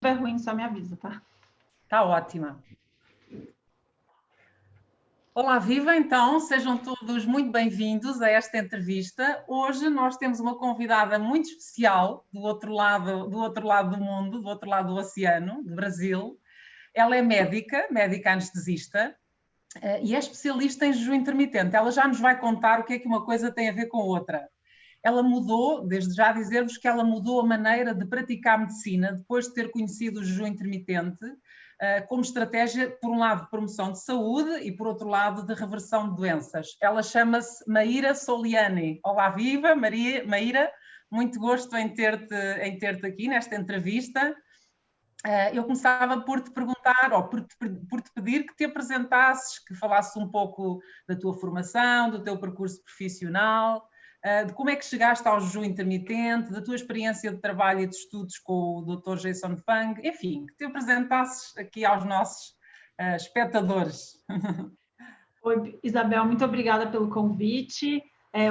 estiver ruim, só me avisa, tá? Tá ótima. Olá, viva! Então, sejam todos muito bem-vindos a esta entrevista. Hoje nós temos uma convidada muito especial do outro lado do mundo, do outro lado do oceano, do Brasil. Ela é médica anestesista, e é especialista em jejum intermitente. Ela já nos vai contar o que é que uma coisa tem a ver com outra. Ela mudou, desde já dizer-vos que ela mudou a maneira de praticar medicina depois de ter conhecido o jejum intermitente, como estratégia, por um lado, de promoção de saúde e, por outro lado, de reversão de doenças. Ela chama-se Maíra Soliani. Olá, viva, Maíra, muito gosto em ter-te aqui nesta entrevista. Eu começava por te perguntar, ou por te pedir que te apresentasses, que falasses um pouco da tua formação, do teu percurso profissional, de como é que chegaste ao jejum intermitente, da tua experiência de trabalho e de estudos com o Dr. Jason Fung, enfim, que te apresentasses aqui aos nossos espectadores. Oi, Isabel, muito obrigada pelo convite.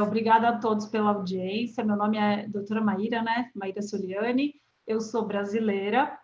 Obrigada a todos pela audiência. Meu nome é doutora Maíra, né? Maíra Soliani. Eu sou brasileira,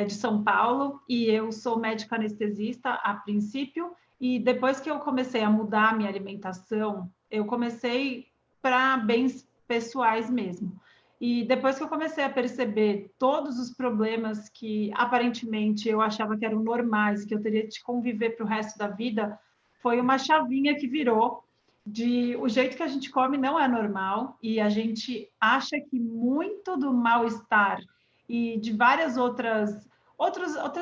de São Paulo, e eu sou médica anestesista a princípio. E depois que eu comecei a mudar a minha alimentação, eu comecei para bens pessoais mesmo. E depois que eu comecei a perceber todos os problemas que aparentemente eu achava que eram normais, que eu teria de conviver para o resto da vida, foi uma chavinha que virou de o jeito que a gente come não é normal e a gente acha que muito do mal-estar e de várias outras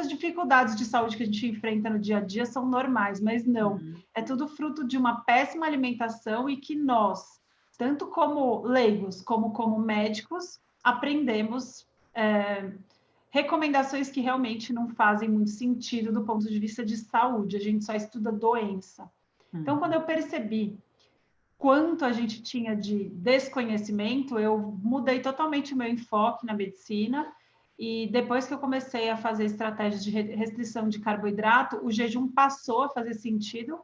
dificuldades de saúde que a gente enfrenta no dia a dia são normais, mas não. É tudo fruto de uma péssima alimentação e que nós, tanto como leigos como médicos, aprendemos recomendações que realmente não fazem muito sentido do ponto de vista de saúde, a gente só estuda doença. Então, quando eu percebi quanto a gente tinha de desconhecimento, eu mudei totalmente o meu enfoque na medicina e depois que eu comecei a fazer estratégias de restrição de carboidrato, o jejum passou a fazer sentido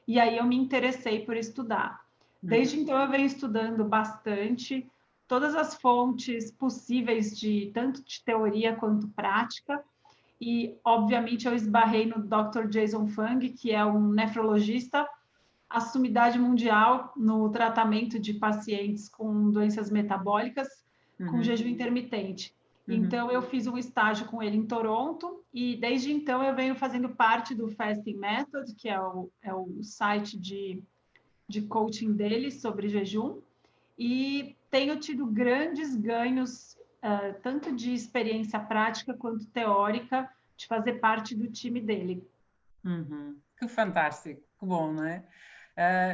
e aí eu me interessei por estudar. Desde então eu venho estudando bastante todas as fontes possíveis de tanto de teoria quanto prática e obviamente eu esbarrei no Dr. Jason Fung, que é um nefrologista, a sumidade mundial no tratamento de pacientes com doenças metabólicas com jejum intermitente. Então, eu fiz um estágio com ele em Toronto e, desde então, eu venho fazendo parte do Fasting Method, que é o site de coaching dele sobre jejum, e tenho tido grandes ganhos, tanto de experiência prática quanto teórica, de fazer parte do time dele. Que fantástico, que bom, não é?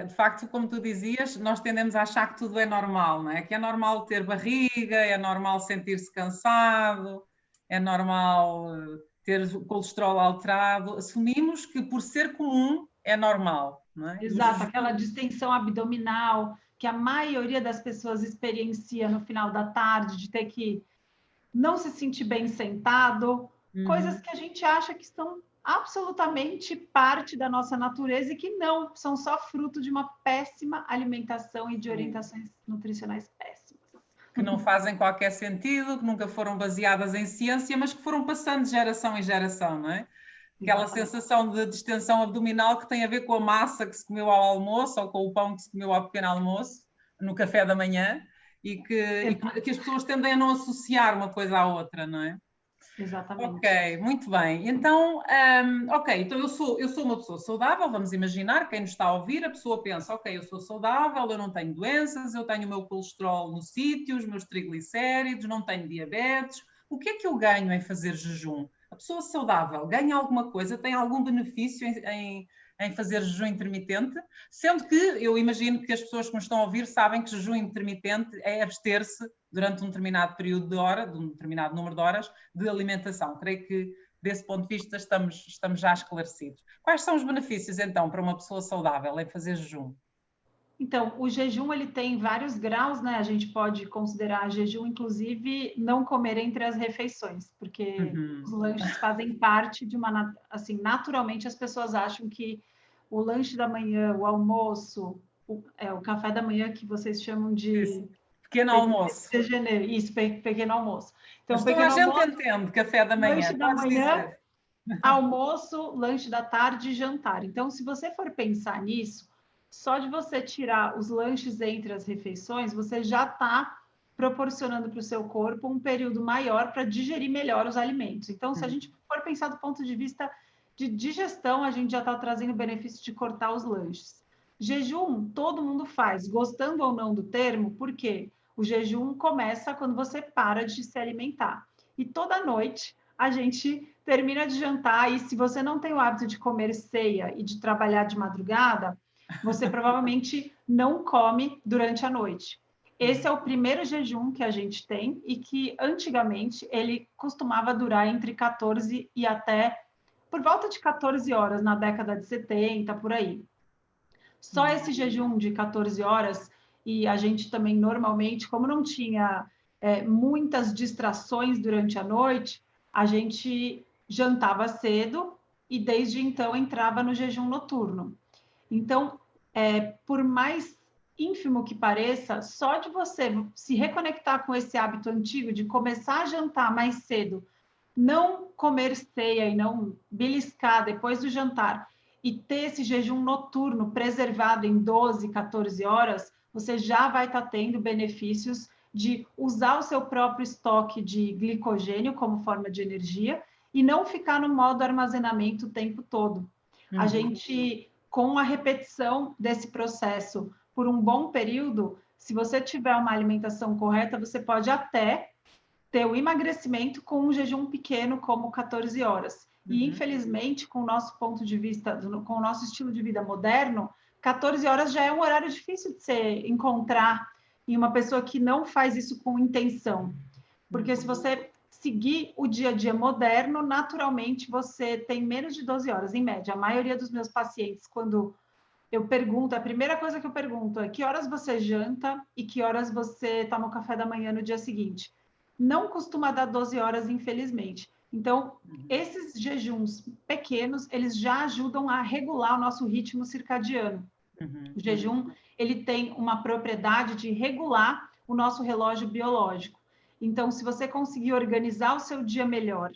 De facto, como tu dizias, nós tendemos a achar que tudo é normal, não é? Que é normal ter barriga, é normal sentir-se cansado, é normal ter o colesterol alterado. Assumimos que por ser comum é normal, não é? Exato, aquela distensão abdominal que a maioria das pessoas experiencia no final da tarde, de ter que não se sentir bem sentado, coisas que a gente acha que são absolutamente parte da nossa natureza e que não, são só fruto de uma péssima alimentação e de orientações nutricionais péssimas. Que não fazem qualquer sentido, que nunca foram baseadas em ciência, mas que foram passando de geração em geração, não é? Aquela sensação de distensão abdominal que tem a ver com a massa que se comeu ao almoço ou com o pão que se comeu ao pequeno almoço, no café da manhã, e que as pessoas tendem a não associar uma coisa à outra, não é? Exatamente. Ok, muito bem. Então, então eu sou uma pessoa saudável, vamos imaginar, quem nos está a ouvir, a pessoa pensa, ok, eu sou saudável, eu não tenho doenças, eu tenho o meu colesterol no sítio, os meus triglicéridos, não tenho diabetes. O que é que eu ganho em fazer jejum? A pessoa saudável ganha alguma coisa, tem algum benefício em fazer jejum intermitente? Sendo que eu imagino que as pessoas que nos estão a ouvir sabem que jejum intermitente é abster-se durante um determinado período de hora, de um determinado número de horas, de alimentação. Creio que, desse ponto de vista, estamos já esclarecidos. Quais são os benefícios, então, para uma pessoa saudável em fazer jejum? Então, o jejum ele tem vários graus, né? A gente pode considerar jejum, inclusive, não comer entre as refeições, porque os lanches fazem parte de uma, assim, naturalmente as pessoas acham que o lanche da manhã, o almoço, o café da manhã que vocês chamam de Pequeno almoço. Isso, pequeno almoço. Então, Mas toda a gente entende café da manhã, lanche da podes manhã, dizer. almoço, lanche da tarde e jantar. Então, se você for pensar nisso, só de você tirar os lanches entre as refeições, você já está proporcionando para o seu corpo um período maior para digerir melhor os alimentos. Então, se a gente for pensar do ponto de vista de digestão, a gente já está trazendo o benefício de cortar os lanches. Jejum, todo mundo faz, gostando ou não do termo, porque o jejum começa quando você para de se alimentar. E toda noite a gente termina de jantar, e se você não tem o hábito de comer ceia e de trabalhar de madrugada, você provavelmente não come durante a noite. Esse é o primeiro jejum que a gente tem e que antigamente ele costumava durar entre 14 e até por volta de 14 horas na década de 70, por aí. Só esse jejum de 14 horas, e a gente também normalmente, como não tinha muitas distrações durante a noite, a gente jantava cedo e desde então entrava no jejum noturno. Então, por mais ínfimo que pareça, só de você se reconectar com esse hábito antigo de começar a jantar mais cedo, não comer ceia e não beliscar depois do jantar e ter esse jejum noturno preservado em 12, 14 horas, você já vai estar tendo benefícios de usar o seu próprio estoque de glicogênio como forma de energia e não ficar no modo armazenamento o tempo todo. A gente, com a repetição desse processo por um bom período, se você tiver uma alimentação correta, você pode até ter o emagrecimento com um jejum pequeno, como 14 horas. E, infelizmente, com o nosso ponto de vista, com o nosso estilo de vida moderno, 14 horas já é um horário difícil de se encontrar em uma pessoa que não faz isso com intenção. Porque se você seguir o dia a dia moderno, naturalmente você tem menos de 12 horas, em média. A maioria dos meus pacientes, quando eu pergunto, a primeira coisa que eu pergunto é que horas você janta e que horas você toma o café da manhã no dia seguinte. Não costuma dar 12 horas, infelizmente. Então, esses jejuns pequenos, eles já ajudam a regular o nosso ritmo circadiano. O jejum, ele tem uma propriedade de regular o nosso relógio biológico. Então, se você conseguir organizar o seu dia melhor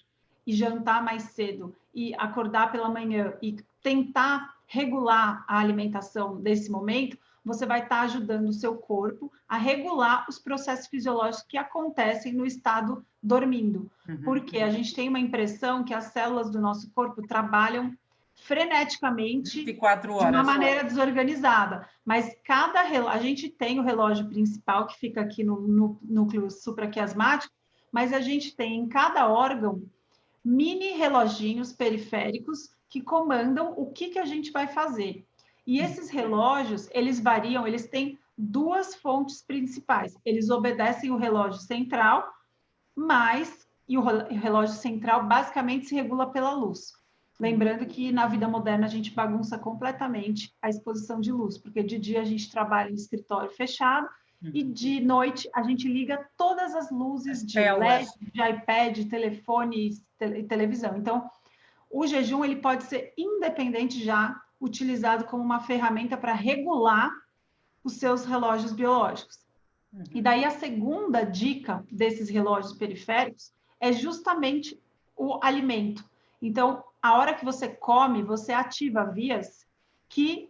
e jantar mais cedo e acordar pela manhã e tentar regular a alimentação nesse momento, você vai estar ajudando o seu corpo a regular os processos fisiológicos que acontecem no estado dormindo. Porque a gente tem uma impressão que as células do nosso corpo trabalham freneticamente 24 horas. de uma maneira desorganizada, mas a gente tem o relógio principal que fica aqui no núcleo supraquiasmático, mas a gente tem em cada órgão mini reloginhos periféricos que comandam o que a gente vai fazer. E esses relógios, eles variam, eles têm duas fontes principais. Eles obedecem o relógio central, e o relógio central basicamente se regula pela luz. Lembrando que na vida moderna a gente bagunça completamente a exposição de luz, porque de dia a gente trabalha em escritório fechado e de noite a gente liga todas as luzes de LED, de iPad, telefone e televisão. Então, o jejum ele pode ser independente já utilizado como uma ferramenta para regular os seus relógios biológicos. E daí a segunda dica desses relógios periféricos é justamente o alimento. Então, a hora que você come, você ativa vias que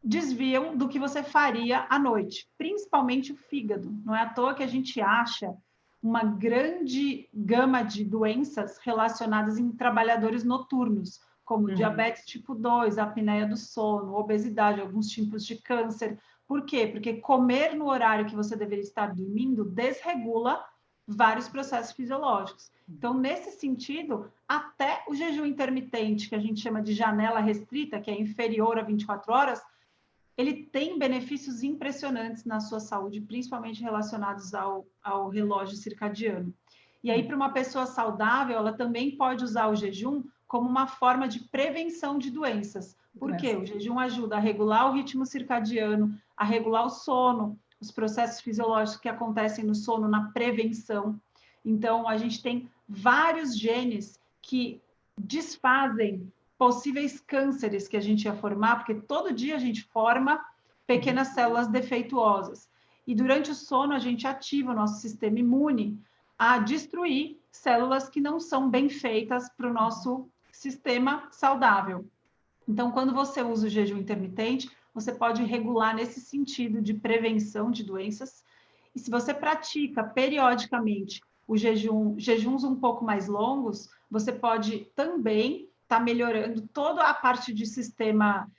desviam do que você faria à noite, principalmente o fígado. Não é à toa que a gente acha uma grande gama de doenças relacionadas em trabalhadores noturnos, como diabetes tipo 2, apneia do sono, obesidade, alguns tipos de câncer. Por quê? Porque comer no horário que você deveria estar dormindo desregula vários processos fisiológicos. Então, nesse sentido, até o jejum intermitente, que a gente chama de janela restrita, que é inferior a 24 horas, ele tem benefícios impressionantes na sua saúde, principalmente relacionados ao relógio circadiano. E aí, para uma pessoa saudável, ela também pode usar o jejum como uma forma de prevenção de doenças. Por quê? O jejum ajuda a regular o ritmo circadiano, a regular o sono, os processos fisiológicos que acontecem no sono, na prevenção. Então, a gente tem vários genes que desfazem possíveis cânceres que a gente ia formar, porque todo dia a gente forma pequenas células defeituosas. e durante o sono a gente ativa o nosso sistema imune a destruir células que não são bem feitas para o nosso sistema saudável. Então, quando você usa o jejum intermitente, você pode regular nesse sentido de prevenção de doenças. E se você pratica periodicamente o jejuns um pouco mais longos, você pode também estar melhorando toda a parte de sistema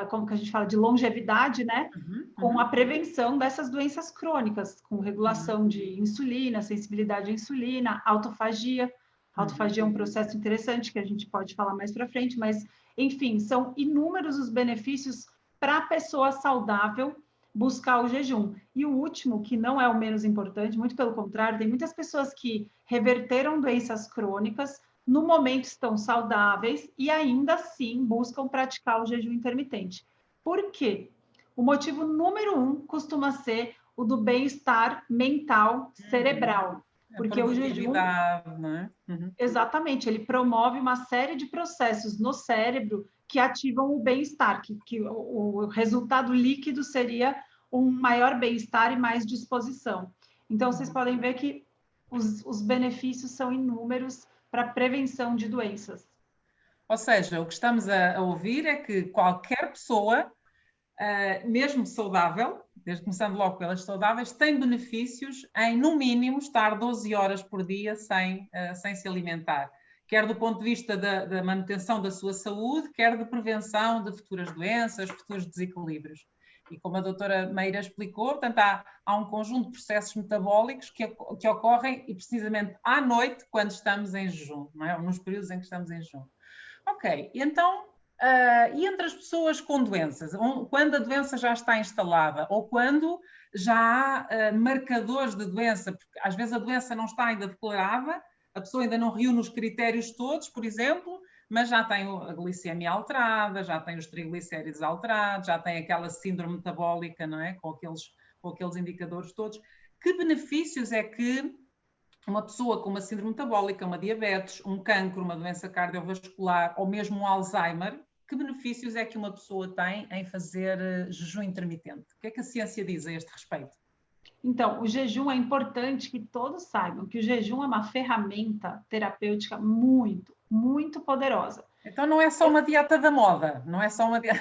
como que a gente fala, de longevidade, né? Com a prevenção dessas doenças crônicas, com regulação de insulina, sensibilidade à insulina, autofagia. Autofagia é um processo interessante que a gente pode falar mais para frente, mas, enfim, são inúmeros os benefícios para a pessoa saudável buscar o jejum. E o último, que não é o menos importante, muito pelo contrário, tem muitas pessoas que reverteram doenças crônicas, no momento estão saudáveis e ainda assim buscam praticar o jejum intermitente. Por quê? O motivo número 1 costuma ser o do bem-estar mental cerebral. Porque o jejum, né? Exatamente, ele promove uma série de processos no cérebro que ativam o bem-estar, que o resultado líquido seria um maior bem-estar e mais disposição. Então, vocês podem ver que os benefícios são inúmeros para a prevenção de doenças. Ou seja, o que estamos a ouvir é que qualquer pessoa, mesmo saudável, desde começando logo pelas saudáveis, tem benefícios em, no mínimo, estar 12 horas por dia sem se alimentar. Quer do ponto de vista da manutenção da sua saúde, quer de prevenção de futuras doenças, futuros desequilíbrios. E como a doutora Meira explicou, portanto, há um conjunto de processos metabólicos que ocorrem e precisamente à noite, quando estamos em jejum, não é? Nos períodos em que estamos em jejum. Ok, então, e entre as pessoas com doenças, quando a doença já está instalada ou quando já há marcadores de doença, porque às vezes a doença não está ainda declarada, a pessoa ainda não reúne os critérios todos, por exemplo, mas já tem a glicemia alterada, já tem os triglicéridos alterados, já tem aquela síndrome metabólica, não é? Com aqueles indicadores todos. Que benefícios é que uma pessoa com uma síndrome metabólica, uma diabetes, um cancro, uma doença cardiovascular ou mesmo um Alzheimer, que benefícios é que uma pessoa tem em fazer jejum intermitente? O que é que a ciência diz a este respeito? Então, o jejum é importante que todos saibam que o jejum é uma ferramenta terapêutica muito, muito poderosa. Então não é só uma dieta da moda, não é só uma dieta...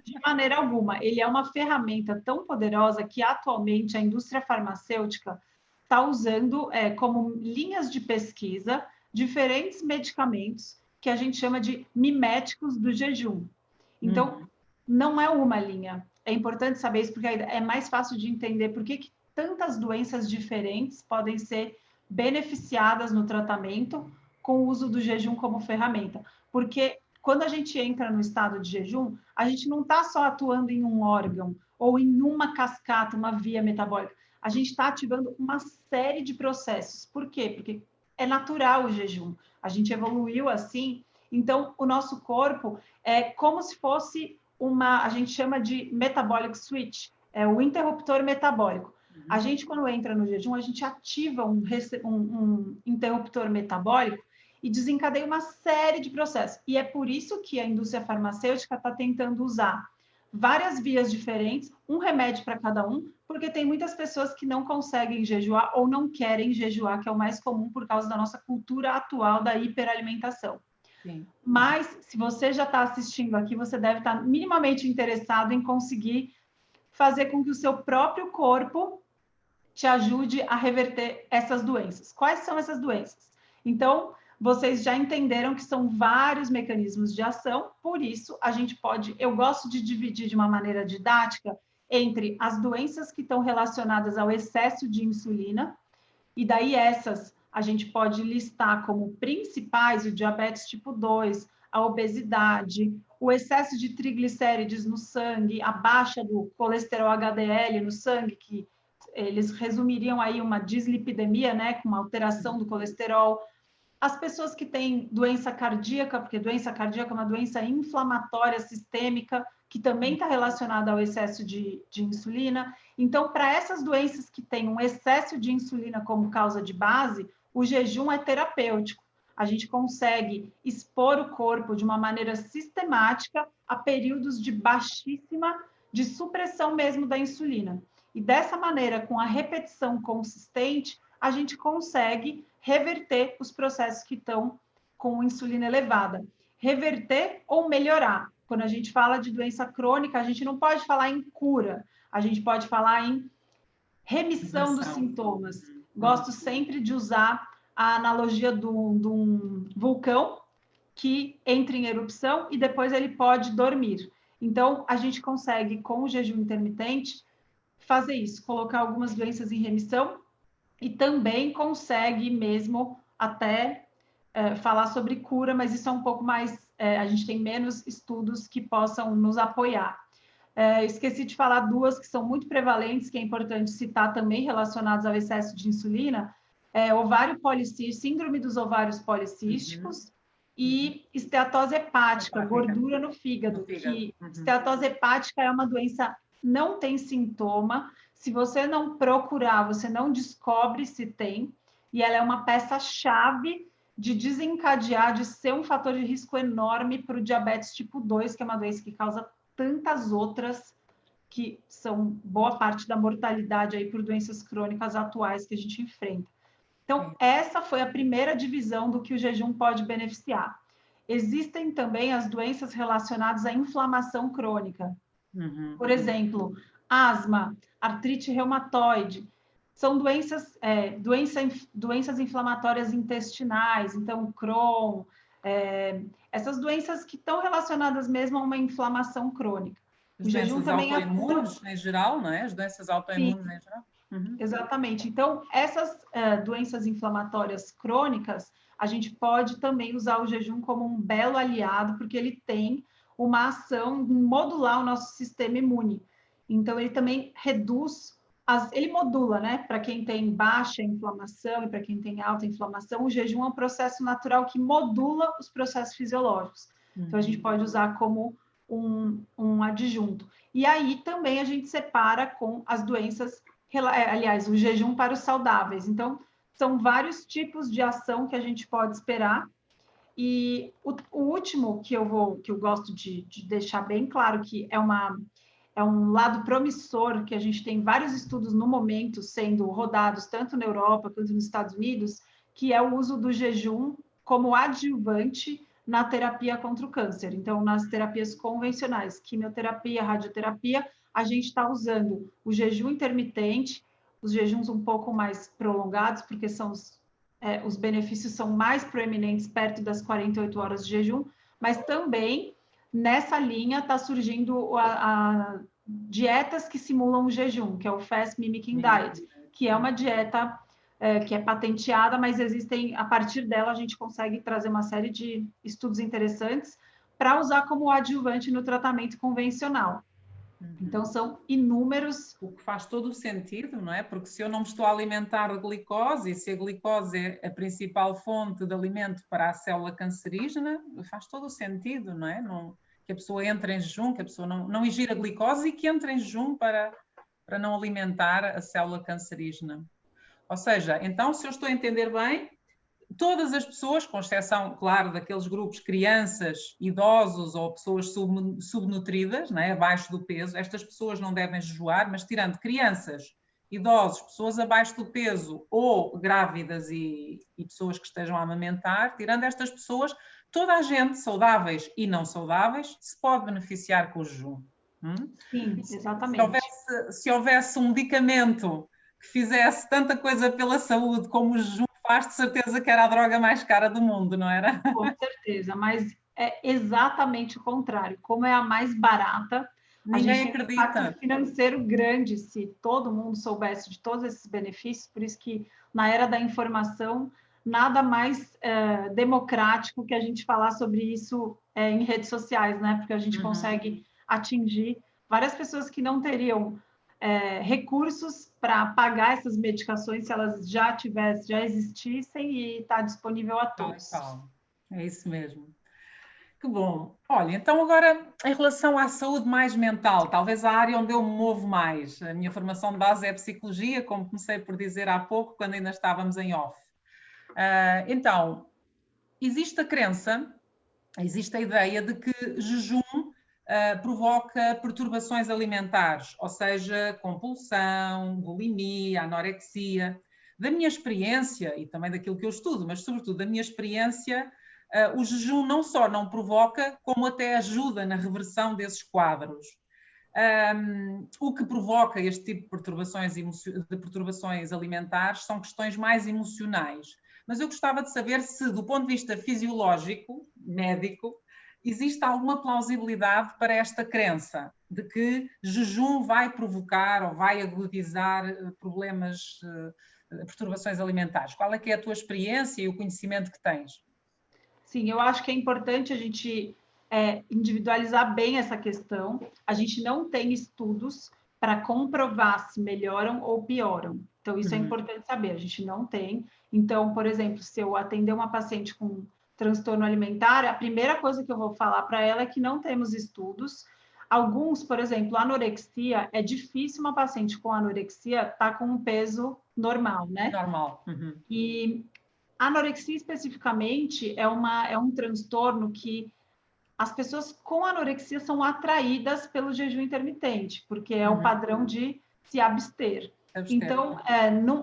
De maneira alguma, ele é uma ferramenta tão poderosa que atualmente a indústria farmacêutica está usando como linhas de pesquisa diferentes medicamentos que a gente chama de miméticos do jejum. Então, não é uma linha. É importante saber isso porque é mais fácil de entender por que tantas doenças diferentes podem ser beneficiadas no tratamento com o uso do jejum como ferramenta. Porque quando a gente entra no estado de jejum, a gente não está só atuando em um órgão ou em uma cascata, uma via metabólica. A gente está ativando uma série de processos. Por quê? Porque é natural o jejum. A gente evoluiu assim. Então, o nosso corpo é como se fosse a gente chama de metabolic switch, é o interruptor metabólico. A gente, quando entra no jejum, a gente ativa um interruptor metabólico e desencadeia uma série de processos. E é por isso que a indústria farmacêutica está tentando usar várias vias diferentes, um remédio para cada um, porque tem muitas pessoas que não conseguem jejuar ou não querem jejuar, que é o mais comum por causa da nossa cultura atual da hiperalimentação. Sim. Mas, se você já está assistindo aqui, você deve estar minimamente interessado em conseguir fazer com que o seu próprio corpo te ajude a reverter essas doenças. Quais são essas doenças? Então, vocês já entenderam que são vários mecanismos de ação, por isso a gente pode, eu gosto de dividir de uma maneira didática entre as doenças que estão relacionadas ao excesso de insulina, e daí essas a gente pode listar como principais o diabetes tipo 2, a obesidade, o excesso de triglicérides no sangue, a baixa do colesterol HDL no sangue, que eles resumiriam aí uma dislipidemia, né, com uma alteração do colesterol. As pessoas que têm doença cardíaca, porque doença cardíaca é uma doença inflamatória sistêmica, que também está relacionada ao excesso de insulina. Então, para essas doenças que têm um excesso de insulina como causa de base, o jejum é terapêutico. A gente consegue expor o corpo de uma maneira sistemática a períodos de baixíssima, de supressão mesmo da insulina. E dessa maneira, com a repetição consistente, a gente consegue reverter os processos que estão com insulina elevada. Reverter ou melhorar. Quando a gente fala de doença crônica, a gente não pode falar em cura, a gente pode falar em remissão dos sintomas. Gosto sempre de usar a analogia de um vulcão que entra em erupção e depois ele pode dormir. Então, a gente consegue, com o jejum intermitente, fazer isso, colocar algumas doenças em remissão e também consegue mesmo até falar sobre cura, mas isso é um pouco mais, a gente tem menos estudos que possam nos apoiar. Esqueci de falar duas que são muito prevalentes, que é importante citar também, relacionadas ao excesso de insulina, ovário policístico, síndrome dos ovários policísticos e esteatose hepática, gordura no fígado, que esteatose hepática é uma doença, não tem sintoma, se você não procurar, você não descobre se tem, e ela é uma peça-chave de desencadear, de ser um fator de risco enorme para o diabetes tipo 2, que é uma doença que causa tantas outras, que são boa parte da mortalidade aí por doenças crônicas atuais que a gente enfrenta. Então, essa foi a primeira divisão do que o jejum pode beneficiar. Existem também as doenças relacionadas à inflamação crônica. Por exemplo, asma, artrite reumatoide, são doenças inflamatórias intestinais, então Crohn, essas doenças que estão relacionadas mesmo a uma inflamação crônica. As doenças autoimunes em geral, não é? As doenças autoimunes em geral. Exatamente. Então, essas doenças inflamatórias crônicas, a gente pode também usar o jejum como um belo aliado, porque ele tem uma ação em modular o nosso sistema imune. Então, ele também reduz, ele modula, né? Para quem tem baixa inflamação e para quem tem alta inflamação, o jejum é um processo natural que modula os processos fisiológicos. Então, a gente pode usar como um adjunto. E aí também a gente separa com as doenças, aliás, o jejum para os saudáveis. Então, são vários tipos de ação que a gente pode esperar. E o último que eu gosto de deixar bem claro que é um lado promissor, que a gente tem vários estudos no momento sendo rodados, tanto na Europa quanto nos Estados Unidos, que é o uso do jejum como adjuvante na terapia contra o câncer. Então, nas terapias convencionais, quimioterapia, radioterapia, a gente está usando o jejum intermitente, os jejuns um pouco mais prolongados, porque os benefícios são mais proeminentes perto das 48 horas de jejum, mas também nessa linha está surgindo dietas que simulam o jejum, que é o Fast Mimicking Diet, que é uma dieta que é patenteada, mas existem, a partir dela a gente consegue trazer uma série de estudos interessantes para usar como adjuvante no tratamento convencional. Então, são inúmeros... O que faz todo o sentido, não é? Porque se eu não me estou a alimentar de glicose, e se a glicose é a principal fonte de alimento para a célula cancerígena, faz todo o sentido, não é? Que a pessoa entre em jejum, que a pessoa não ingira glicose e que entre em jejum para não alimentar a célula cancerígena. Ou seja, então, se eu estou a entender bem, todas as pessoas, com exceção, claro, daqueles grupos crianças, idosos ou pessoas subnutridas, não é? Abaixo do peso, estas pessoas não devem jejuar, mas tirando crianças, idosos, pessoas abaixo do peso ou grávidas e pessoas que estejam a amamentar, tirando estas pessoas, toda a gente, saudáveis e não saudáveis, se pode beneficiar com o jejum. Sim, exatamente. Se houvesse um medicamento que fizesse tanta coisa pela saúde como o jejum faz, de certeza que era a droga mais cara do mundo, não era? Com certeza, mas é exatamente o contrário. Como é a mais barata, ninguém a gente acredita. tem um impacto financeiro grande se todo mundo soubesse de todos esses benefícios, por isso que na era da informação, nada mais democrático que a gente falar sobre isso em redes sociais, né? Porque a gente consegue atingir várias pessoas que não teriam recursos para pagar essas medicações se elas já existissem e está disponível a todos. É isso mesmo. Que bom. Olha, então agora em relação à saúde mais mental, talvez a área onde eu me movo mais. A minha formação de base é psicologia, como comecei por dizer há pouco, quando ainda estávamos em off. Então, existe a crença, existe a ideia de que jejum provoca perturbações alimentares, ou seja, compulsão, bulimia, anorexia. Da minha experiência, e também daquilo que eu estudo, mas sobretudo da minha experiência, o jejum não só não provoca, como até ajuda na reversão desses quadros. O que provoca este tipo de perturbações alimentares são questões mais emocionais. Mas eu gostava de saber se, do ponto de vista fisiológico, médico, existe alguma plausibilidade para esta crença de que jejum vai provocar ou vai agudizar problemas, perturbações alimentares. Qual é que é a tua experiência e o conhecimento que tens? Sim, eu acho que é importante a gente individualizar bem essa questão. A gente não tem estudos para comprovar se melhoram ou pioram. Então, isso é importante saber, a gente não tem. Então, por exemplo, se eu atender uma paciente com transtorno alimentar, a primeira coisa que eu vou falar para ela é que não temos estudos. Alguns, por exemplo, anorexia, é difícil uma paciente com anorexia estar com um peso normal, né? Normal. E a anorexia especificamente é um transtorno que as pessoas com anorexia são atraídas pelo jejum intermitente, porque é o padrão de se abster. Então,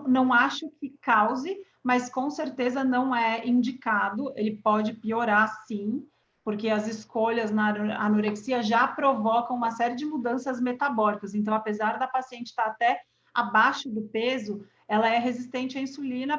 não acho que cause, mas com certeza não é indicado. Ele pode piorar, sim, porque as escolhas na anorexia já provocam uma série de mudanças metabólicas. Então, apesar da paciente estar até abaixo do peso, ela é resistente à insulina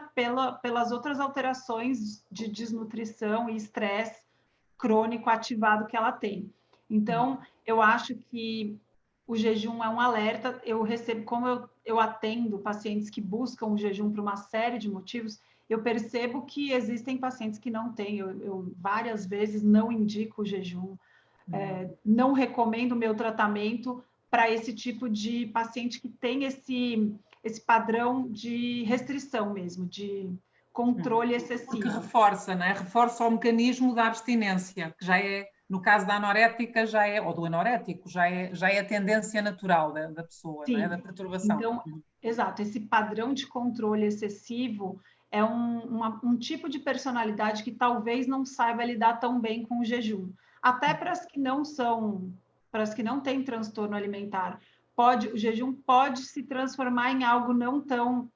pelas outras alterações de desnutrição e estresse crônico ativado que ela tem. Então, eu acho que o jejum é um alerta. Eu recebo, como eu atendo pacientes que buscam o jejum por uma série de motivos, eu percebo que existem pacientes que não têm. Eu várias vezes não indico o jejum, não recomendo o meu tratamento para esse tipo de paciente que tem esse padrão de restrição mesmo, de controle excessivo. Porque reforça, não é? Reforça o mecanismo da abstinência, que já é, no caso da anorética, já é, ou do anorético, já é a tendência natural da pessoa, não é? Da perturbação. Então, exato, esse padrão de controle excessivo é um tipo de personalidade que talvez não saiba lidar tão bem com o jejum. Até para as que não são, para as que não têm transtorno alimentar, o jejum pode se transformar em algo não tão,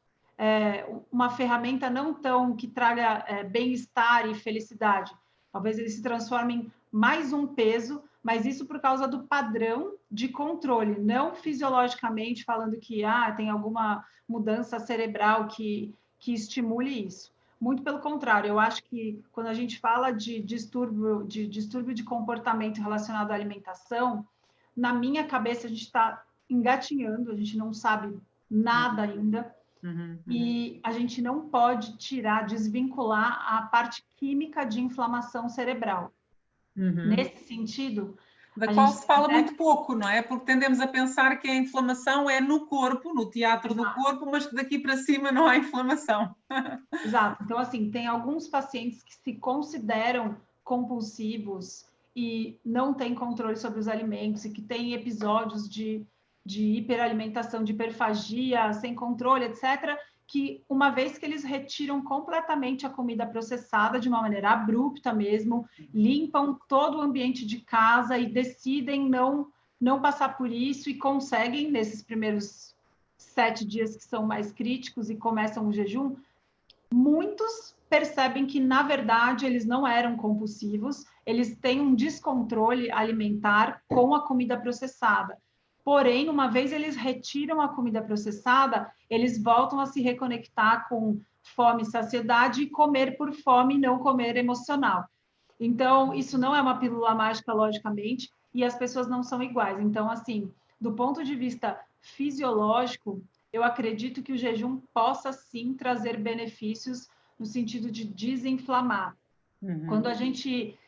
uma ferramenta não tão que traga bem-estar e felicidade. Talvez ele se transforme em mais um peso, mas isso por causa do padrão de controle, não fisiologicamente falando que tem alguma mudança cerebral que estimule isso. Muito pelo contrário, eu acho que quando a gente fala de distúrbio de comportamento relacionado à alimentação, na minha cabeça a gente está engatinhando, a gente não sabe nada ainda, e a gente não pode desvincular a parte química de inflamação cerebral. Nesse sentido, da qual se fala muito pouco, não é? Porque tendemos a pensar que a inflamação é no corpo, no teatro do corpo, mas que daqui para cima não há inflamação. Exato. Então, assim, tem alguns pacientes que se consideram compulsivos e não têm controle sobre os alimentos e que têm episódios de hiperalimentação, de hiperfagia, sem controle, etc., que uma vez que eles retiram completamente a comida processada de uma maneira abrupta mesmo, limpam todo o ambiente de casa e decidem não passar por isso e conseguem, nesses primeiros 7 dias que são mais críticos e começam o jejum, muitos percebem que, na verdade, eles não eram compulsivos, eles têm um descontrole alimentar com a comida processada. Porém, uma vez eles retiram a comida processada, eles voltam a se reconectar com fome e saciedade e comer por fome, não comer emocional. Então, isso não é uma pílula mágica, logicamente, e as pessoas não são iguais. Então, assim, do ponto de vista fisiológico, eu acredito que o jejum possa sim trazer benefícios no sentido de desinflamar. Quando a gente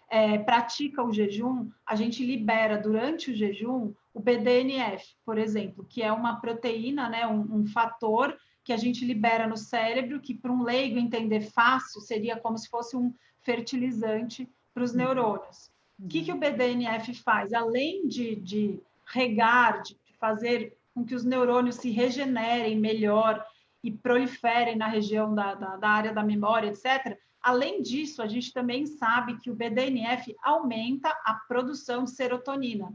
pratica o jejum, a gente libera durante o jejum o BDNF, por exemplo, que é uma proteína, né, um fator que a gente libera no cérebro, que para um leigo entender fácil seria como se fosse um fertilizante para os neurônios. O que o BDNF faz? Além de regar, de fazer com que os neurônios se regenerem melhor e proliferem na região da área da memória, etc., além disso, a gente também sabe que o BDNF aumenta a produção de serotonina.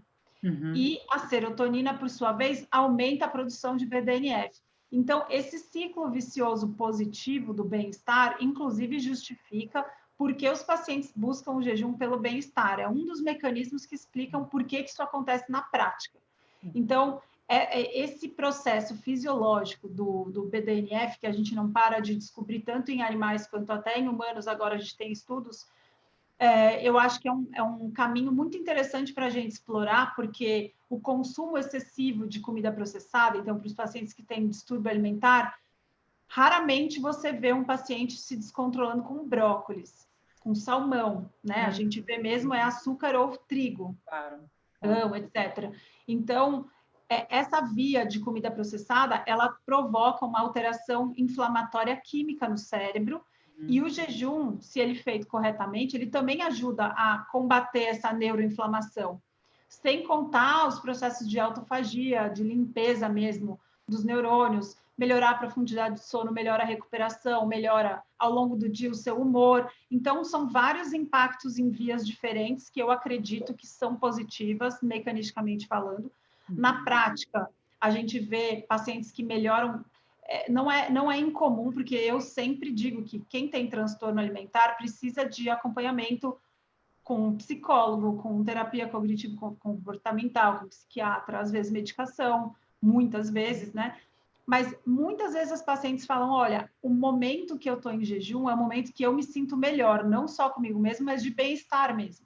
E a serotonina, por sua vez, aumenta a produção de BDNF. Então, esse ciclo vicioso positivo do bem-estar, inclusive, justifica porque os pacientes buscam o jejum pelo bem-estar. É um dos mecanismos que explicam por que isso acontece na prática. Então, esse processo fisiológico do BDNF, que a gente não para de descobrir tanto em animais quanto até em humanos, agora a gente tem estudos, eu acho que é um caminho muito interessante para a gente explorar, porque o consumo excessivo de comida processada, então, para os pacientes que têm distúrbio alimentar, raramente você vê um paciente se descontrolando com brócolis, com salmão, né? A gente vê mesmo açúcar ou trigo, etc. Então, essa via de comida processada, ela provoca uma alteração inflamatória química no cérebro, e o jejum, se ele feito corretamente, ele também ajuda a combater essa neuroinflamação, sem contar os processos de autofagia, de limpeza mesmo dos neurônios, melhorar a profundidade de sono, melhora a recuperação, melhora ao longo do dia o seu humor. Então, são vários impactos em vias diferentes que eu acredito que são positivas, mecanisticamente falando. Na prática, a gente vê pacientes que melhoram. Não é incomum, porque eu sempre digo que quem tem transtorno alimentar precisa de acompanhamento com um psicólogo, com terapia cognitivo-comportamental, com psiquiatra, às vezes medicação, muitas vezes, né? Mas muitas vezes as pacientes falam, olha, o momento que eu estou em jejum é o momento que eu me sinto melhor, não só comigo mesmo, mas de bem-estar mesmo.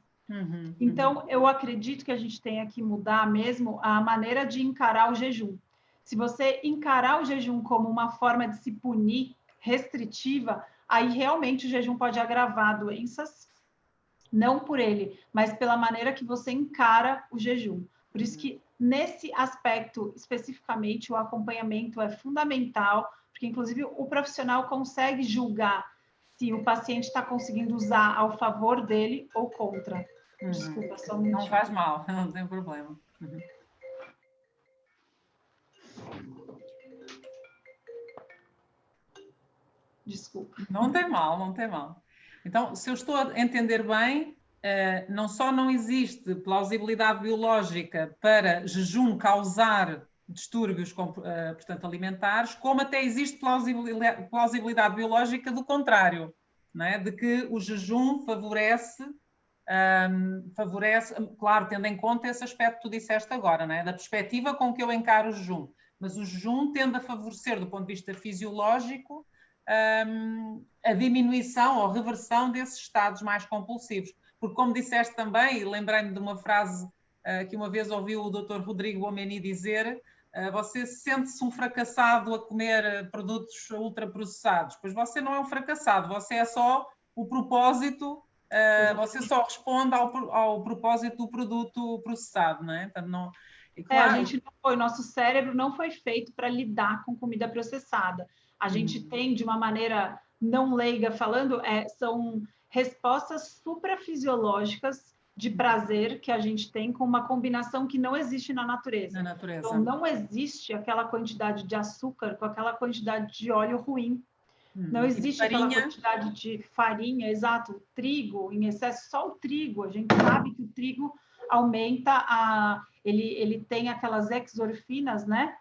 Então, eu acredito que a gente tenha que mudar mesmo a maneira de encarar o jejum. Se você encarar o jejum como uma forma de se punir, restritiva, aí realmente o jejum pode agravar doenças, não por ele, mas pela maneira que você encara o jejum. Por isso que, nesse aspecto, especificamente, o acompanhamento é fundamental, porque, inclusive, o profissional consegue julgar se o paciente está conseguindo usar ao favor dele ou contra. Desculpa, só um minutinho. Não faz mal, não tem problema. Desculpa. Não tem mal, não tem mal. Então, se eu estou a entender bem, não só não existe plausibilidade biológica para jejum causar distúrbios, portanto, alimentares, como até existe plausibilidade biológica do contrário, não é? De que o jejum favorece, claro, tendo em conta esse aspecto que tu disseste agora, não é? Da perspectiva com que eu encaro o jejum. Mas o jejum tende a favorecer, do ponto de vista fisiológico, a diminuição ou reversão desses estados mais compulsivos. Porque, como disseste também, e lembrei-me de uma frase que uma vez ouvi o Dr. Rodrigo Omeni dizer, você sente-se um fracassado a comer produtos ultraprocessados. Pois você não é um fracassado, você é só o propósito, você só responde ao propósito do produto processado, não é? Portanto, não... E, claro, o nosso cérebro não foi feito para lidar com comida processada. A gente tem, de uma maneira não leiga falando, são respostas suprafisiológicas de prazer que a gente tem com uma combinação que não existe na natureza. Então, não existe aquela quantidade de açúcar com aquela quantidade de óleo ruim. Não existe aquela quantidade de farinha, exato, trigo em excesso, só o trigo. A gente sabe que o trigo aumenta ele tem aquelas exorfinas, né?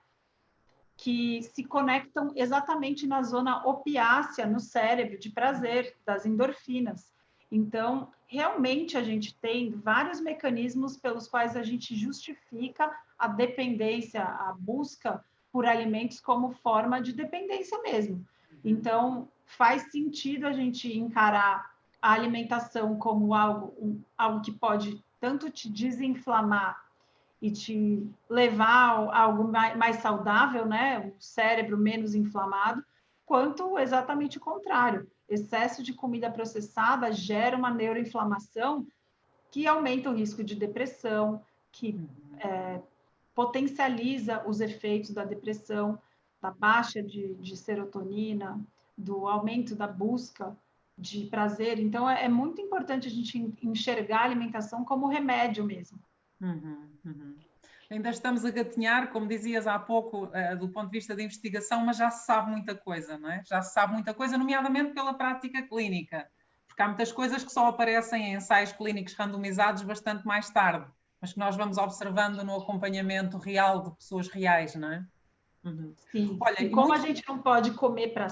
Que se conectam exatamente na zona opiácea no cérebro, de prazer, das endorfinas. Então, realmente a gente tem vários mecanismos pelos quais a gente justifica a dependência, a busca por alimentos como forma de dependência mesmo. Então, faz sentido a gente encarar a alimentação como algo que pode tanto te desinflamar e te levar a algo mais saudável, né? Um cérebro menos inflamado, quanto exatamente o contrário. Excesso de comida processada gera uma neuroinflamação que aumenta o risco de depressão, que potencializa os efeitos da depressão, da baixa de serotonina, do aumento da busca de prazer. Então, é muito importante a gente enxergar a alimentação como remédio mesmo. Ainda estamos a gatinhar, como dizias há pouco, do ponto de vista da investigação, mas já se sabe muita coisa, não é? Já se sabe muita coisa, nomeadamente pela prática clínica, porque há muitas coisas que só aparecem em ensaios clínicos randomizados bastante mais tarde. mas que nós vamos observando no acompanhamento real de pessoas reais, não é? Sim, Olha, e como a gente não pode comer para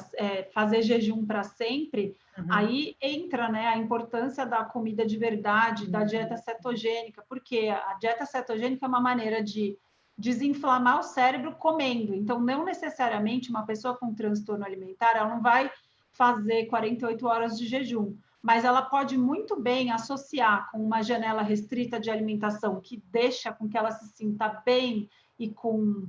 fazer jejum para sempre, aí entra, né, a importância da comida de verdade, da dieta cetogênica, porque a dieta cetogênica é uma maneira de desinflamar o cérebro comendo. Então, não necessariamente uma pessoa com transtorno alimentar, ela não vai fazer 48 horas de jejum, mas ela pode muito bem associar com uma janela restrita de alimentação que deixa com que ela se sinta bem e com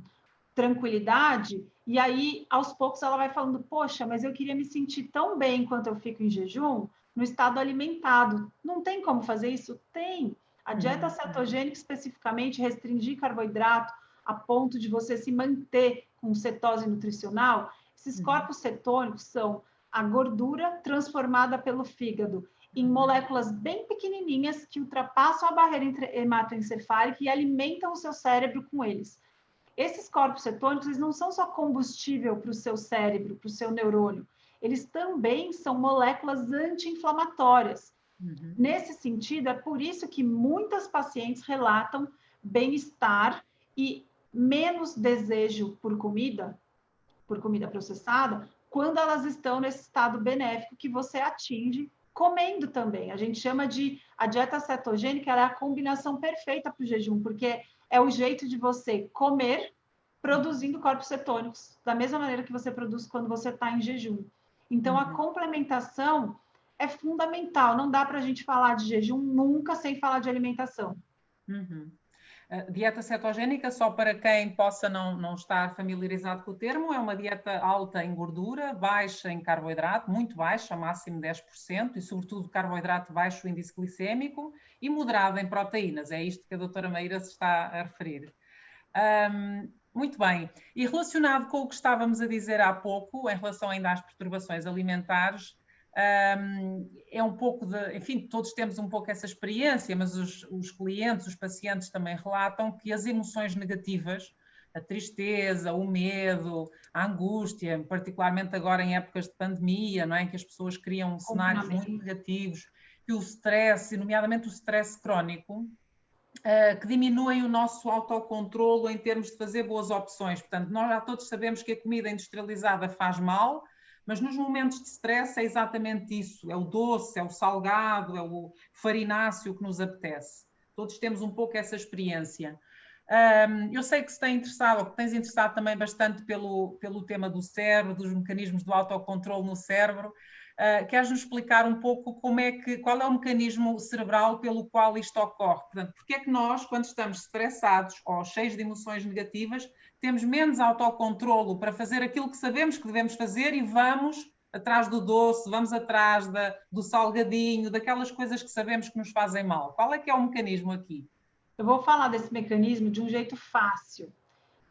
tranquilidade, e aí, aos poucos, ela vai falando, poxa, mas eu queria me sentir tão bem enquanto eu fico em jejum, no estado alimentado. Não tem como fazer isso? Tem. A dieta cetogênica, especificamente, restringir carboidrato a ponto de você se manter com cetose nutricional, esses corpos cetônicos são a gordura transformada pelo fígado em moléculas bem pequenininhas que ultrapassam a barreira hematoencefálica e alimentam o seu cérebro com eles. Esses corpos cetônicos, eles não são só combustível para o seu cérebro, para o seu neurônio, eles também são moléculas anti-inflamatórias. Nesse sentido, é por isso que muitas pacientes relatam bem-estar e menos desejo por comida processada, quando elas estão nesse estado benéfico que você atinge comendo também. A gente chama de a dieta cetogênica, ela é a combinação perfeita para o jejum, porque é o jeito de você comer produzindo corpos cetônicos, da mesma maneira que você produz quando você está em jejum. Então, a complementação é fundamental. Não dá para a gente falar de jejum nunca sem falar de alimentação. Dieta cetogénica, só para quem possa não estar familiarizado com o termo, é uma dieta alta em gordura, baixa em carboidrato, muito baixa, máximo 10%, e sobretudo carboidrato baixo índice glicémico, e moderada em proteínas. É isto que a doutora Maíra se está a referir. Muito bem. E relacionado com o que estávamos a dizer há pouco, em relação ainda às perturbações alimentares, é um pouco de, enfim, todos temos um pouco essa experiência, mas os clientes, os pacientes também relatam que as emoções negativas, a tristeza, o medo, a angústia, particularmente agora em épocas de pandemia, não é? Em que as pessoas criam cenários muito negativos, que o stress, nomeadamente o stress crónico, que diminuem o nosso autocontrolo em termos de fazer boas opções. Portanto, nós já todos sabemos que a comida industrializada faz mal, mas nos momentos de stress é exatamente isso, é o doce, é o salgado, é o farináceo que nos apetece. Todos temos um pouco essa experiência. Eu sei que se tem interessado, ou que tens interessado também bastante pelo tema do cérebro, dos mecanismos do autocontrole no cérebro. Queres-nos explicar um pouco qual é o mecanismo cerebral pelo qual isto ocorre? Portanto, porque é que nós, quando estamos estressados ou cheios de emoções negativas, temos menos autocontrolo para fazer aquilo que sabemos que devemos fazer e vamos atrás do doce, vamos atrás do salgadinho, daquelas coisas que sabemos que nos fazem mal? Qual é que é o mecanismo aqui? Eu vou falar desse mecanismo de um jeito fácil,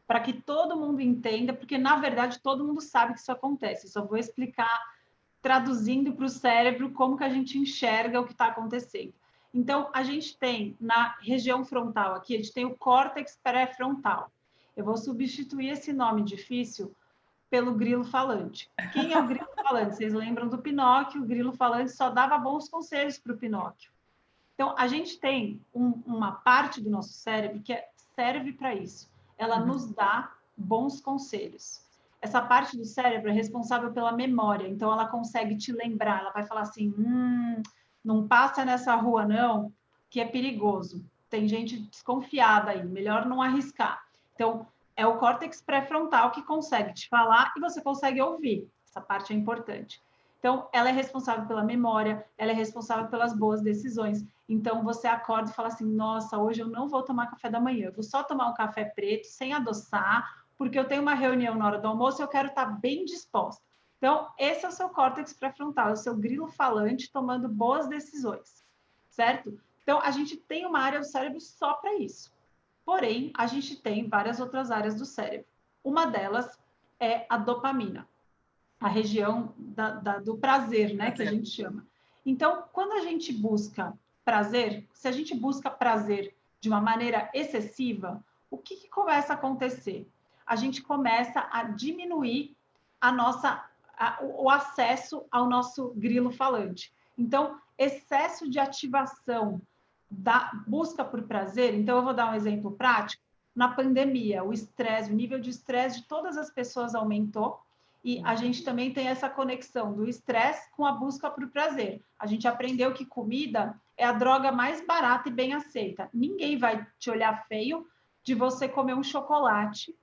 para que todo mundo entenda, porque na verdade todo mundo sabe que isso acontece. Eu só vou explicar traduzindo para o cérebro como que a gente enxerga o que está acontecendo. Então, a gente tem na região frontal aqui, a gente tem o córtex pré-frontal. Eu vou substituir esse nome difícil pelo grilo falante. Quem é o grilo falante? Vocês lembram do Pinóquio? O grilo falante só dava bons conselhos para o Pinóquio. Então, a gente tem uma parte do nosso cérebro que serve para isso. Ela nos dá bons conselhos. Essa parte do cérebro é responsável pela memória, então ela consegue te lembrar, ela vai falar assim, não passa nessa rua não, que é perigoso. Tem gente desconfiada aí, melhor não arriscar. Então, é o córtex pré-frontal que consegue te falar e você consegue ouvir. Essa parte é importante. Então, ela é responsável pela memória, ela é responsável pelas boas decisões. Então, você acorda e fala assim, nossa, hoje eu não vou tomar café da manhã, eu vou só tomar um café preto, sem adoçar, porque eu tenho uma reunião na hora do almoço e eu quero estar bem disposta. Então, esse é o seu córtex pré-frontal, é o seu grilo falante tomando boas decisões, certo? Então, a gente tem uma área do cérebro só para isso. Porém, a gente tem várias outras áreas do cérebro. Uma delas é a dopamina, a região do prazer, né, que a gente chama. Então, quando a gente busca prazer, se a gente busca prazer de uma maneira excessiva, o que começa a acontecer? A gente começa a diminuir o acesso ao nosso grilo falante. Então, excesso de ativação da busca por prazer, então eu vou dar um exemplo prático. Na pandemia, o estresse, o nível de estresse de todas as pessoas aumentou, e a gente também tem essa conexão do estresse com a busca por prazer. A gente aprendeu que comida é a droga mais barata e bem aceita. Ninguém vai te olhar feio de você comer um chocolate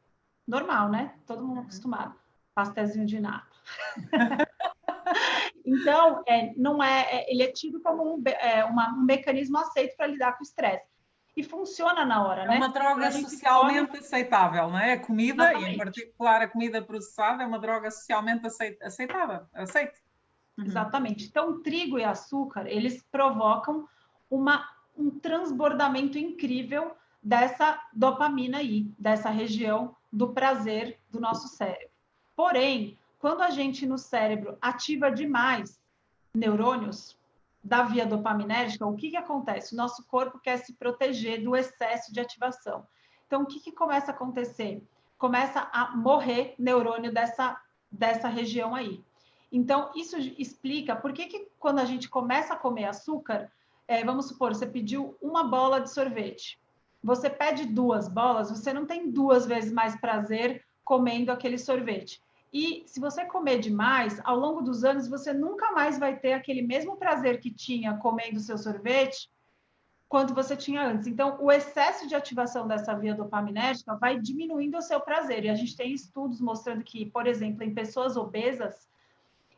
normal, né? Todo mundo acostumado. Pastelzinho de nata. Então, não ele é tido como um mecanismo aceito para lidar com o estresse. E funciona na hora, né? É uma droga socialmente aceitável, não é? A comida, Exatamente. e em particular a comida processada, é uma droga socialmente aceitável, aceite. Exatamente. Então, o trigo e açúcar, eles provocam um transbordamento incrível dessa dopamina aí, dessa região do prazer do nosso cérebro. Porém, quando a gente no cérebro ativa demais neurônios da via dopaminérgica, o que acontece? O nosso corpo quer se proteger do excesso de ativação. Então, o que começa a acontecer? Começa a morrer neurônio dessa região aí. Então, isso explica por que quando a gente começa a comer açúcar, vamos supor, você pediu uma bola de sorvete. Você pede 2 bolas, você não tem 2 vezes mais prazer comendo aquele sorvete. E se você comer demais, ao longo dos anos, você nunca mais vai ter aquele mesmo prazer que tinha comendo seu sorvete quanto você tinha antes. Então, o excesso de ativação dessa via dopaminérgica vai diminuindo o seu prazer. E a gente tem estudos mostrando que, por exemplo, em pessoas obesas,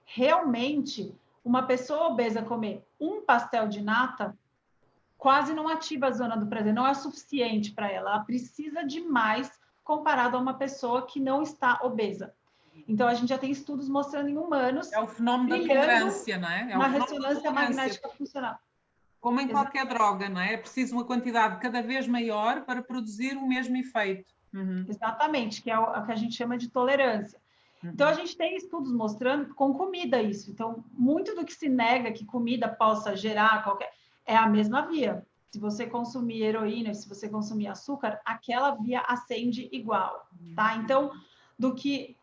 realmente, uma pessoa obesa comer um pastel de nata quase não ativa a zona do prazer, não é suficiente para ela. Ela precisa de mais comparado a uma pessoa que não está obesa. Então, a gente já tem estudos mostrando em humanos. É o fenómeno da tolerância, não é? É uma o ressonância magnética funcional. Como em qualquer droga, não é? É preciso uma quantidade cada vez maior para produzir o mesmo efeito. Exatamente, que é o que a gente chama de tolerância. Então, a gente tem estudos mostrando com comida isso. Então, muito do que se nega que comida possa gerar qualquer... é a mesma via. Se você consumir heroína, se você consumir açúcar, aquela via acende igual, tá? Então,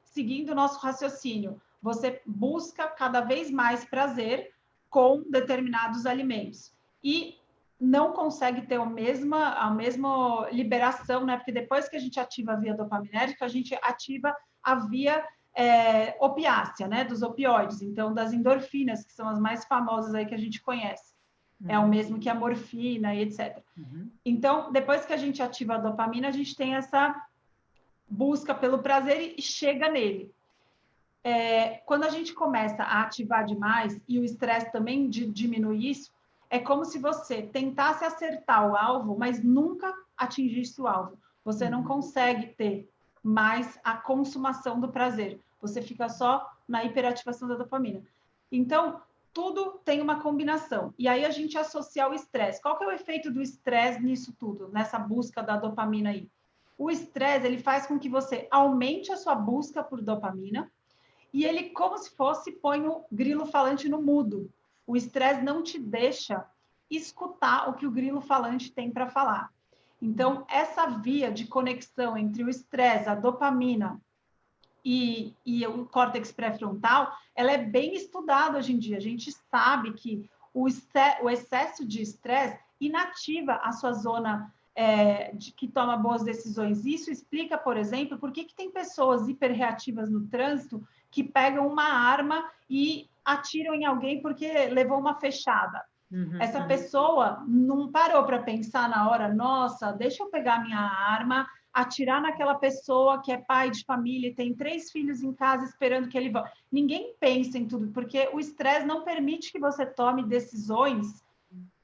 seguindo o nosso raciocínio, você busca cada vez mais prazer com determinados alimentos. E não consegue ter a mesma liberação, né? Porque depois que a gente ativa a via dopaminérgica, a gente ativa a via opiácea, né? Dos opioides, então das endorfinas, que são as mais famosas aí que a gente conhece. É o mesmo que a morfina e etc. Então, depois que a gente ativa a dopamina, a gente tem essa busca pelo prazer e chega nele. Quando a gente começa a ativar demais e o estresse também diminui isso, é como se você tentasse acertar o alvo, mas nunca atingisse o alvo. Você não consegue ter mais a consumação do prazer. Você fica só na hiperativação da dopamina. Então, tudo tem uma combinação. E aí a gente associa o estresse. Qual que é o efeito do estresse nisso tudo, nessa busca da dopamina aí? O estresse, ele faz com que você aumente a sua busca por dopamina, e ele, como se fosse, põe o grilo falante no mudo. O estresse não te deixa escutar o que o grilo falante tem para falar. Então, essa via de conexão entre o estresse, a dopamina e o córtex pré-frontal, ela é bem estudada hoje em dia. A gente sabe que o excesso de estresse inativa a sua zona que toma boas decisões. Isso explica, por exemplo, por que tem pessoas hiperreativas no trânsito que pegam uma arma e atiram em alguém porque levou uma fechada. Essa pessoa não parou para pensar na hora, nossa, deixa eu pegar minha arma, atirar naquela pessoa que é pai de família e tem 3 filhos em casa esperando que ele vá. Ninguém pensa em tudo, porque o estresse não permite que você tome decisões.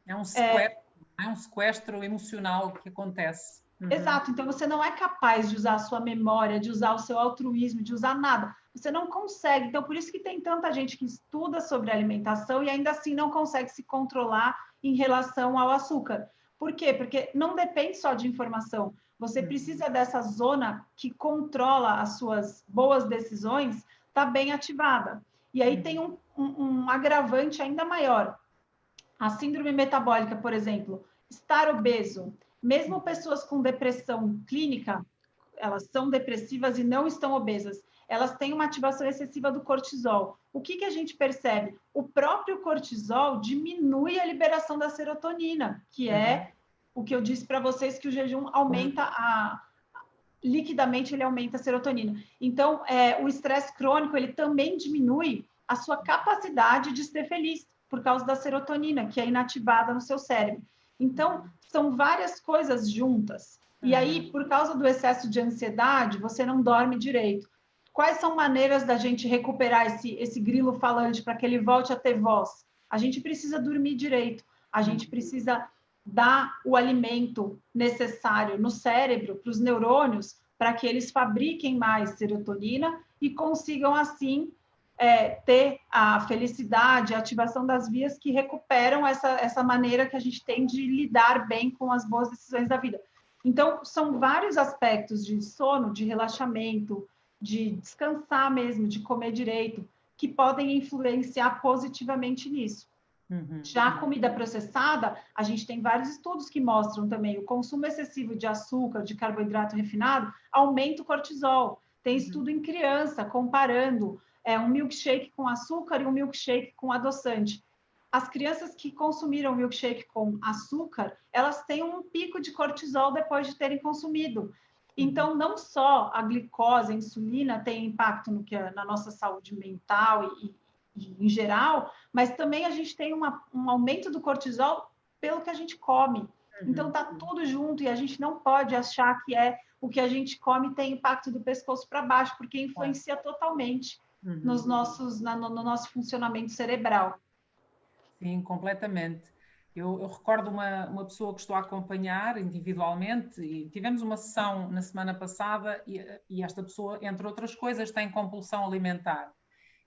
É um sequestro emocional que acontece. Exato, então você não é capaz de usar a sua memória, de usar o seu altruísmo, de usar nada. Você não consegue. Então, por isso que tem tanta gente que estuda sobre alimentação e ainda assim não consegue se controlar em relação ao açúcar. Por quê? Porque não depende só de informação. Você precisa dessa zona que controla as suas boas decisões, tá bem ativada. E aí tem um agravante ainda maior. A síndrome metabólica, por exemplo, estar obeso, mesmo pessoas com depressão clínica, elas são depressivas e não estão obesas, elas têm uma ativação excessiva do cortisol. O que a gente percebe? O próprio cortisol diminui a liberação da serotonina, que é o que eu disse para vocês, que o jejum aumenta liquidamente ele aumenta a serotonina. Então, o estresse crônico, ele também diminui a sua capacidade de ser feliz, por causa da serotonina, que é inativada no seu cérebro. Então, são várias coisas juntas. E aí, por causa do excesso de ansiedade, você não dorme direito. Quais são maneiras da gente recuperar esse grilo falante para que ele volte a ter voz? A gente precisa dormir direito, a gente precisa dar o alimento necessário no cérebro, para os neurônios, para que eles fabriquem mais serotonina e consigam, assim, ter a felicidade, a ativação das vias que recuperam essa maneira que a gente tem de lidar bem com as boas decisões da vida. Então, são vários aspectos de sono, de relaxamento, de descansar mesmo, de comer direito, que podem influenciar positivamente nisso. Já a comida processada, a gente tem vários estudos que mostram também o consumo excessivo de açúcar, de carboidrato refinado, aumenta o cortisol. Tem estudo em criança comparando um milkshake com açúcar e um milkshake com adoçante. As crianças que consumiram milkshake com açúcar, elas têm um pico de cortisol depois de terem consumido. Então, não só a glicose, a insulina tem impacto na nossa saúde mental e em geral, mas também a gente tem um aumento do cortisol pelo que a gente come. Então, tá tudo junto e a gente não pode achar que o que a gente come tem impacto do pescoço para baixo, porque influencia totalmente no nosso funcionamento cerebral. Sim, completamente. Eu recordo uma pessoa que estou a acompanhar individualmente e tivemos uma sessão na semana passada e esta pessoa, entre outras coisas, tem compulsão alimentar.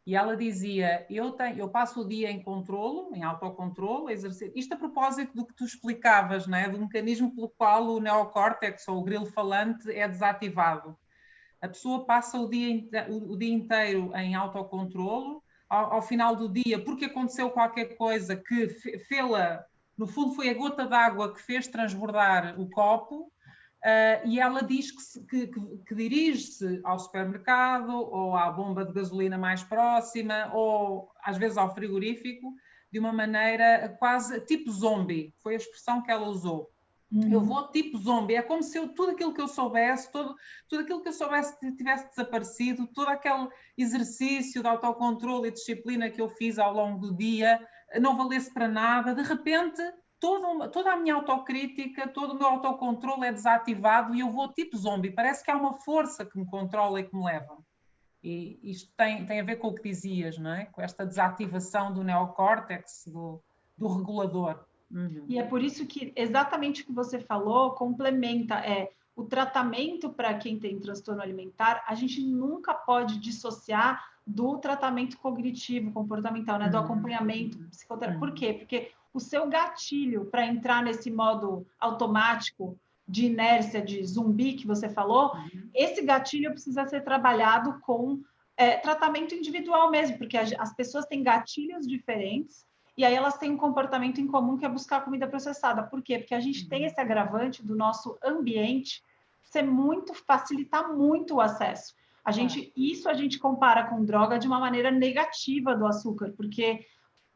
E ela dizia, eu passo o dia em controlo, em autocontrolo, exercício. Isto a propósito do que tu explicavas, não é? Do mecanismo pelo qual o neocórtex, ou o grilo falante, é desativado. A pessoa passa o dia inteiro em autocontrolo, ao final do dia, porque aconteceu qualquer coisa que fê-la, no fundo foi a gota d'água que fez transbordar o copo, e ela diz que dirige-se ao supermercado ou à bomba de gasolina mais próxima ou às vezes ao frigorífico de uma maneira quase tipo zombie, foi a expressão que ela usou. Eu vou tipo zombie, é como se tudo aquilo que eu soubesse, tudo aquilo que eu soubesse tivesse desaparecido, todo aquele exercício de autocontrole e disciplina que eu fiz ao longo do dia não valesse para nada. De repente, toda a minha autocrítica, todo o meu autocontrole é desativado e eu vou tipo zombie. Parece que há uma força que me controla e que me leva. E isto tem a ver com o que dizias, não é? Com esta desativação do neocórtex, do regulador. E é por isso que exatamente o que você falou complementa o tratamento para quem tem transtorno alimentar, a gente nunca pode dissociar do tratamento cognitivo, comportamental, né? Do acompanhamento psicoterápico. Por quê? Porque o seu gatilho para entrar nesse modo automático de inércia, de zumbi que você falou, esse gatilho precisa ser trabalhado com tratamento individual mesmo, porque as pessoas têm gatilhos diferentes e aí elas têm um comportamento em comum que é buscar comida processada. Por quê? Porque a gente tem esse agravante do nosso ambiente facilitar muito o acesso. Isso a gente compara com droga de uma maneira negativa do açúcar, porque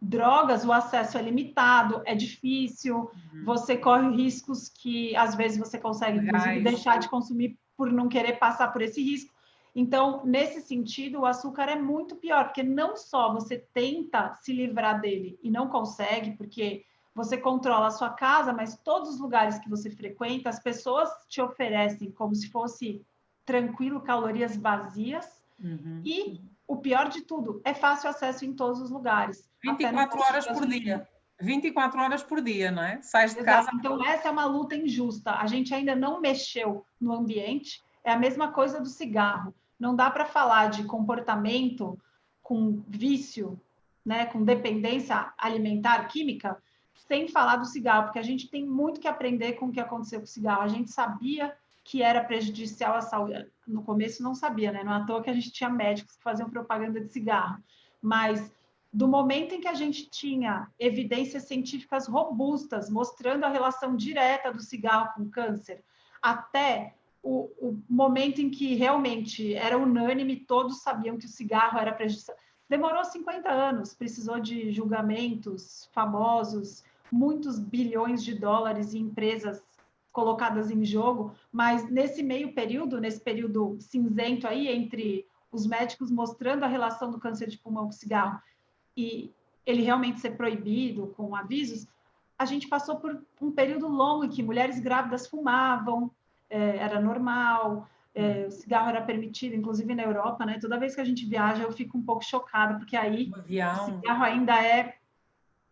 drogas, o acesso é limitado, é difícil, você corre riscos que às vezes você consegue, inclusive, deixar de consumir por não querer passar por esse risco. Então, nesse sentido, o açúcar é muito pior, porque não só você tenta se livrar dele e não consegue, porque você controla a sua casa, mas todos os lugares que você frequenta, as pessoas te oferecem como se fosse tranquilo, calorias vazias, e o pior de tudo, é fácil acesso em todos os lugares. 24 horas por dia. 24 horas por dia, não é? Sais de casa. Então, essa é uma luta injusta. A gente ainda não mexeu no ambiente. É a mesma coisa do cigarro. Não dá para falar de comportamento com vício, né, com dependência alimentar, química, sem falar do cigarro, porque a gente tem muito que aprender com o que aconteceu com o cigarro. A gente sabia que era prejudicial à saúde. No começo não sabia, né? Não é à toa que a gente tinha médicos que faziam propaganda de cigarro. Mas do momento em que a gente tinha evidências científicas robustas mostrando a relação direta do cigarro com câncer, até o momento em que realmente era unânime, todos sabiam que o cigarro era prejudicial. Demorou 50 anos, precisou de julgamentos famosos, muitos bilhões de dólares em empresas colocadas em jogo, mas nesse meio período, nesse período cinzento aí, entre os médicos mostrando a relação do câncer de pulmão com o cigarro e ele realmente ser proibido com avisos, a gente passou por um período longo em que mulheres grávidas fumavam, era normal, o cigarro era permitido, inclusive na Europa, né? Toda vez que a gente viaja, eu fico um pouco chocada, porque aí o cigarro ainda é,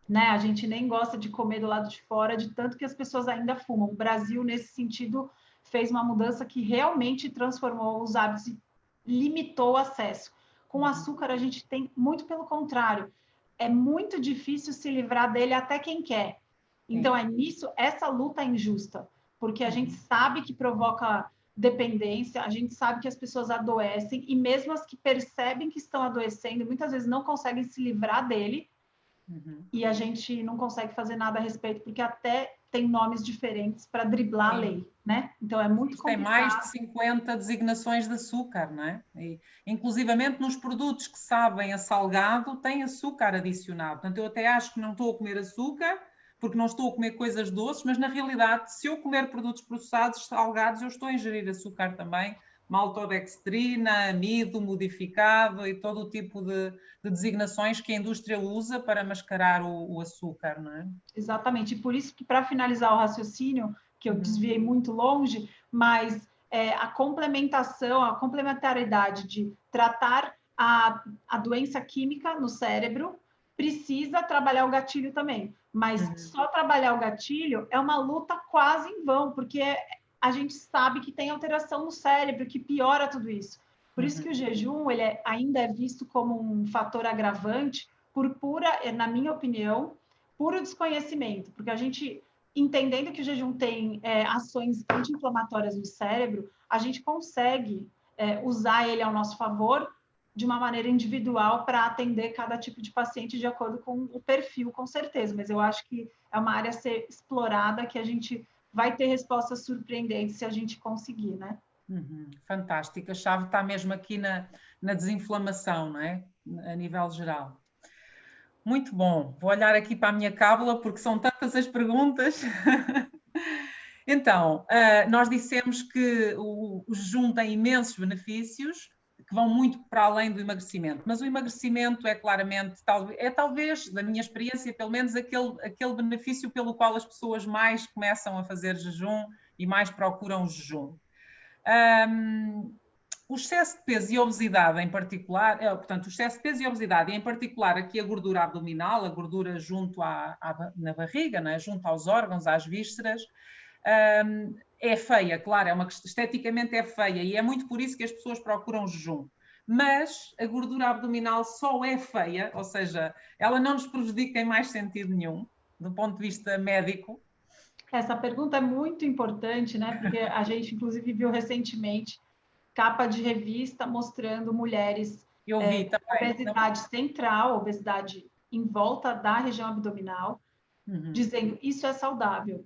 né? A gente nem gosta de comer do lado de fora, de tanto que as pessoas ainda fumam. O Brasil, nesse sentido, fez uma mudança que realmente transformou os hábitos e limitou o acesso. Com o açúcar, a gente tem muito pelo contrário. É muito difícil se livrar dele até quem quer. Então, é nisso, essa luta é injusta, porque a gente sabe que provoca dependência, a gente sabe que as pessoas adoecem, e mesmo as que percebem que estão adoecendo, muitas vezes não conseguem se livrar dele, e a gente não consegue fazer nada a respeito, porque até tem nomes diferentes para driblar a lei, né? Então, é muito complicado. Tem mais de 50 designações de açúcar, não é? E, inclusivamente nos produtos que sabem a salgado, tem açúcar adicionado. Portanto, eu até acho que não estou a comer açúcar, porque não estou a comer coisas doces, mas na realidade, se eu comer produtos processados, salgados, eu estou a ingerir açúcar também, maltodextrina, amido modificado e todo o tipo de designações que a indústria usa para mascarar o açúcar, não é? Exatamente, e por isso que, para finalizar o raciocínio, que eu desviei muito longe, mas a complementação, a complementariedade de tratar a doença química no cérebro precisa trabalhar o gatilho também, mas só trabalhar o gatilho é uma luta quase em vão, porque a gente sabe que tem alteração no cérebro que piora tudo isso. Por isso que o jejum ele ainda é visto como um fator agravante por pura, na minha opinião, puro desconhecimento, porque a gente, entendendo que o jejum tem ações anti-inflamatórias no cérebro, a gente consegue usar ele ao nosso favor de uma maneira individual para atender cada tipo de paciente de acordo com o perfil, com certeza, mas eu acho que é uma área a ser explorada, que a gente vai ter respostas surpreendentes se a gente conseguir, né? Fantástico, a chave está mesmo aqui na desinflamação, não é? A nível geral. Muito bom, vou olhar aqui para a minha cábula porque são tantas as perguntas. Então, nós dissemos que o jejum tem imensos benefícios que vão muito para além do emagrecimento, mas o emagrecimento é claramente, talvez, da minha experiência, pelo menos aquele benefício pelo qual as pessoas mais começam a fazer jejum e mais procuram jejum. O excesso de peso e obesidade em particular, portanto, o excesso de peso e obesidade, e em particular aqui a gordura abdominal, a gordura junto na barriga, né, junto aos órgãos, às vísceras, é feia, claro, esteticamente é feia, e é muito por isso que as pessoas procuram jejum. Mas a gordura abdominal só é feia, ou seja, ela não nos prejudica em mais sentido nenhum, do ponto de vista médico. Essa pergunta é muito importante, né? Porque a gente, inclusive, viu recentemente capa de revista mostrando mulheres com obesidade central, obesidade em volta da região abdominal, dizendo isso é saudável.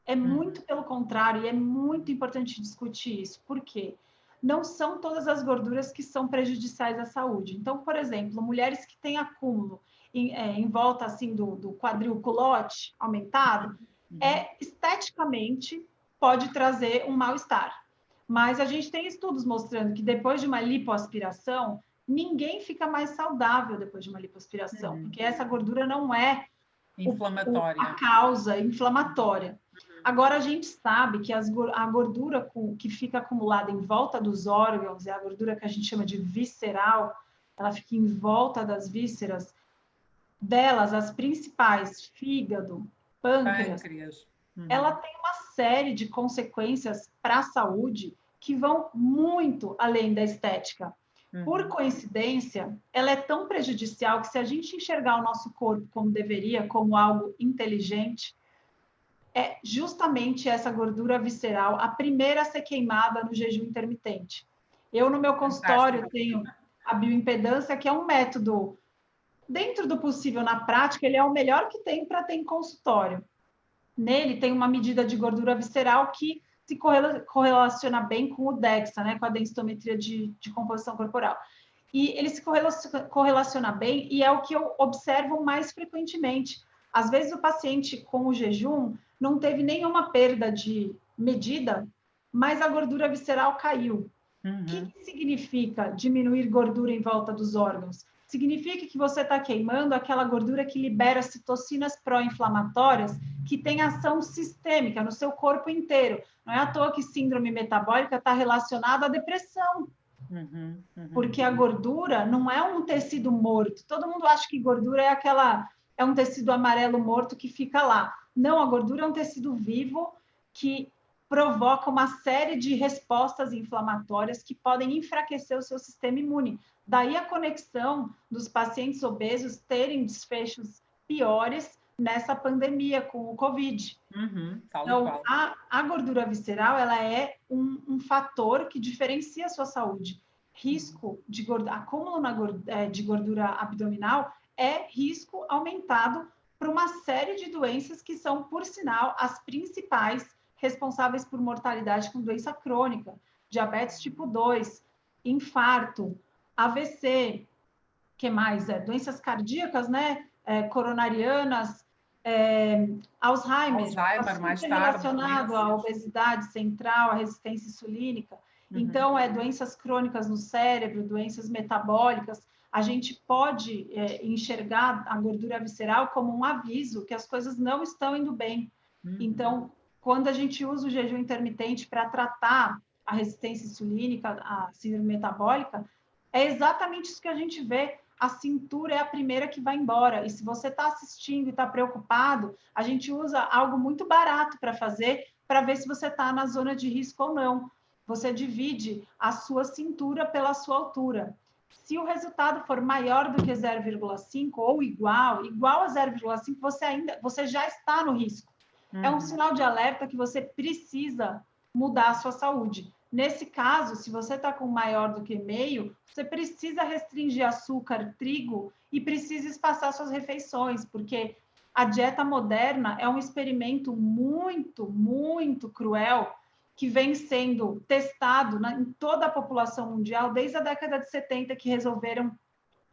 É muito pelo contrário, e é muito importante discutir isso. Por quê? Não são todas as gorduras que são prejudiciais à saúde. Então, por exemplo, mulheres que têm acúmulo em volta assim do quadril culote aumentado, esteticamente pode trazer um mal-estar. Mas a gente tem estudos mostrando que depois de uma lipoaspiração, ninguém fica mais saudável depois de uma lipoaspiração, porque essa gordura não é inflamatória. A causa inflamatória. Agora, a gente sabe que a gordura que fica acumulada em volta dos órgãos, é a gordura que a gente chama de visceral, ela fica em volta das vísceras, delas, as principais, fígado, pâncreas. Ela tem uma série de consequências para a saúde que vão muito além da estética. Por coincidência, ela é tão prejudicial que se a gente enxergar o nosso corpo como deveria, como algo inteligente, é justamente essa gordura visceral a primeira a ser queimada no jejum intermitente. Eu, no meu consultório, tenho a bioimpedância, que é um método, dentro do possível na prática, ele é o melhor que tem para ter em consultório. Nele tem uma medida de gordura visceral que se correlaciona bem com o DEXA, né, com a densitometria de composição corporal. E ele se correlaciona bem e é o que eu observo mais frequentemente. Às vezes o paciente com o jejum não teve nenhuma perda de medida, mas a gordura visceral caiu. O que significa diminuir gordura em volta dos órgãos? Significa que você está queimando aquela gordura que libera citocinas pró-inflamatórias que tem ação sistêmica no seu corpo inteiro. Não é à toa que síndrome metabólica está relacionada à depressão. Porque a gordura não é um tecido morto. Todo mundo acha que gordura é um tecido amarelo morto que fica lá. Não, a gordura é um tecido vivo que provoca uma série de respostas inflamatórias que podem enfraquecer o seu sistema imune. Daí a conexão dos pacientes obesos terem desfechos piores nessa pandemia com o Covid. Então, a gordura visceral ela é um fator que diferencia a sua saúde. Risco de acúmulo de gordura abdominal é risco aumentado para uma série de doenças que são, por sinal, as principais responsáveis por mortalidade com doença crônica, diabetes tipo 2, infarto, AVC, que mais? Doenças cardíacas, né? Coronarianas, Alzheimer mais tarde, relacionado à obesidade central, à resistência insulínica. Então, doenças crônicas no cérebro, doenças metabólicas. A gente pode enxergar a gordura visceral como um aviso que as coisas não estão indo bem. Então, quando a gente usa o jejum intermitente para tratar a resistência insulínica, a síndrome metabólica, é exatamente isso que a gente vê. A cintura é a primeira que vai embora. E se você está assistindo e está preocupado, a gente usa algo muito barato para fazer, para ver se você está na zona de risco ou não. Você divide a sua cintura pela sua altura. Se o resultado for maior do que 0,5 ou igual a 0,5, você já está no risco. É um sinal de alerta que você precisa mudar a sua saúde. Nesse caso, se você está com maior do que meio, você precisa restringir açúcar, trigo e precisa espaçar suas refeições, porque a dieta moderna é um experimento muito, muito cruel que vem sendo testado em toda a população mundial desde a década de 70, que resolveram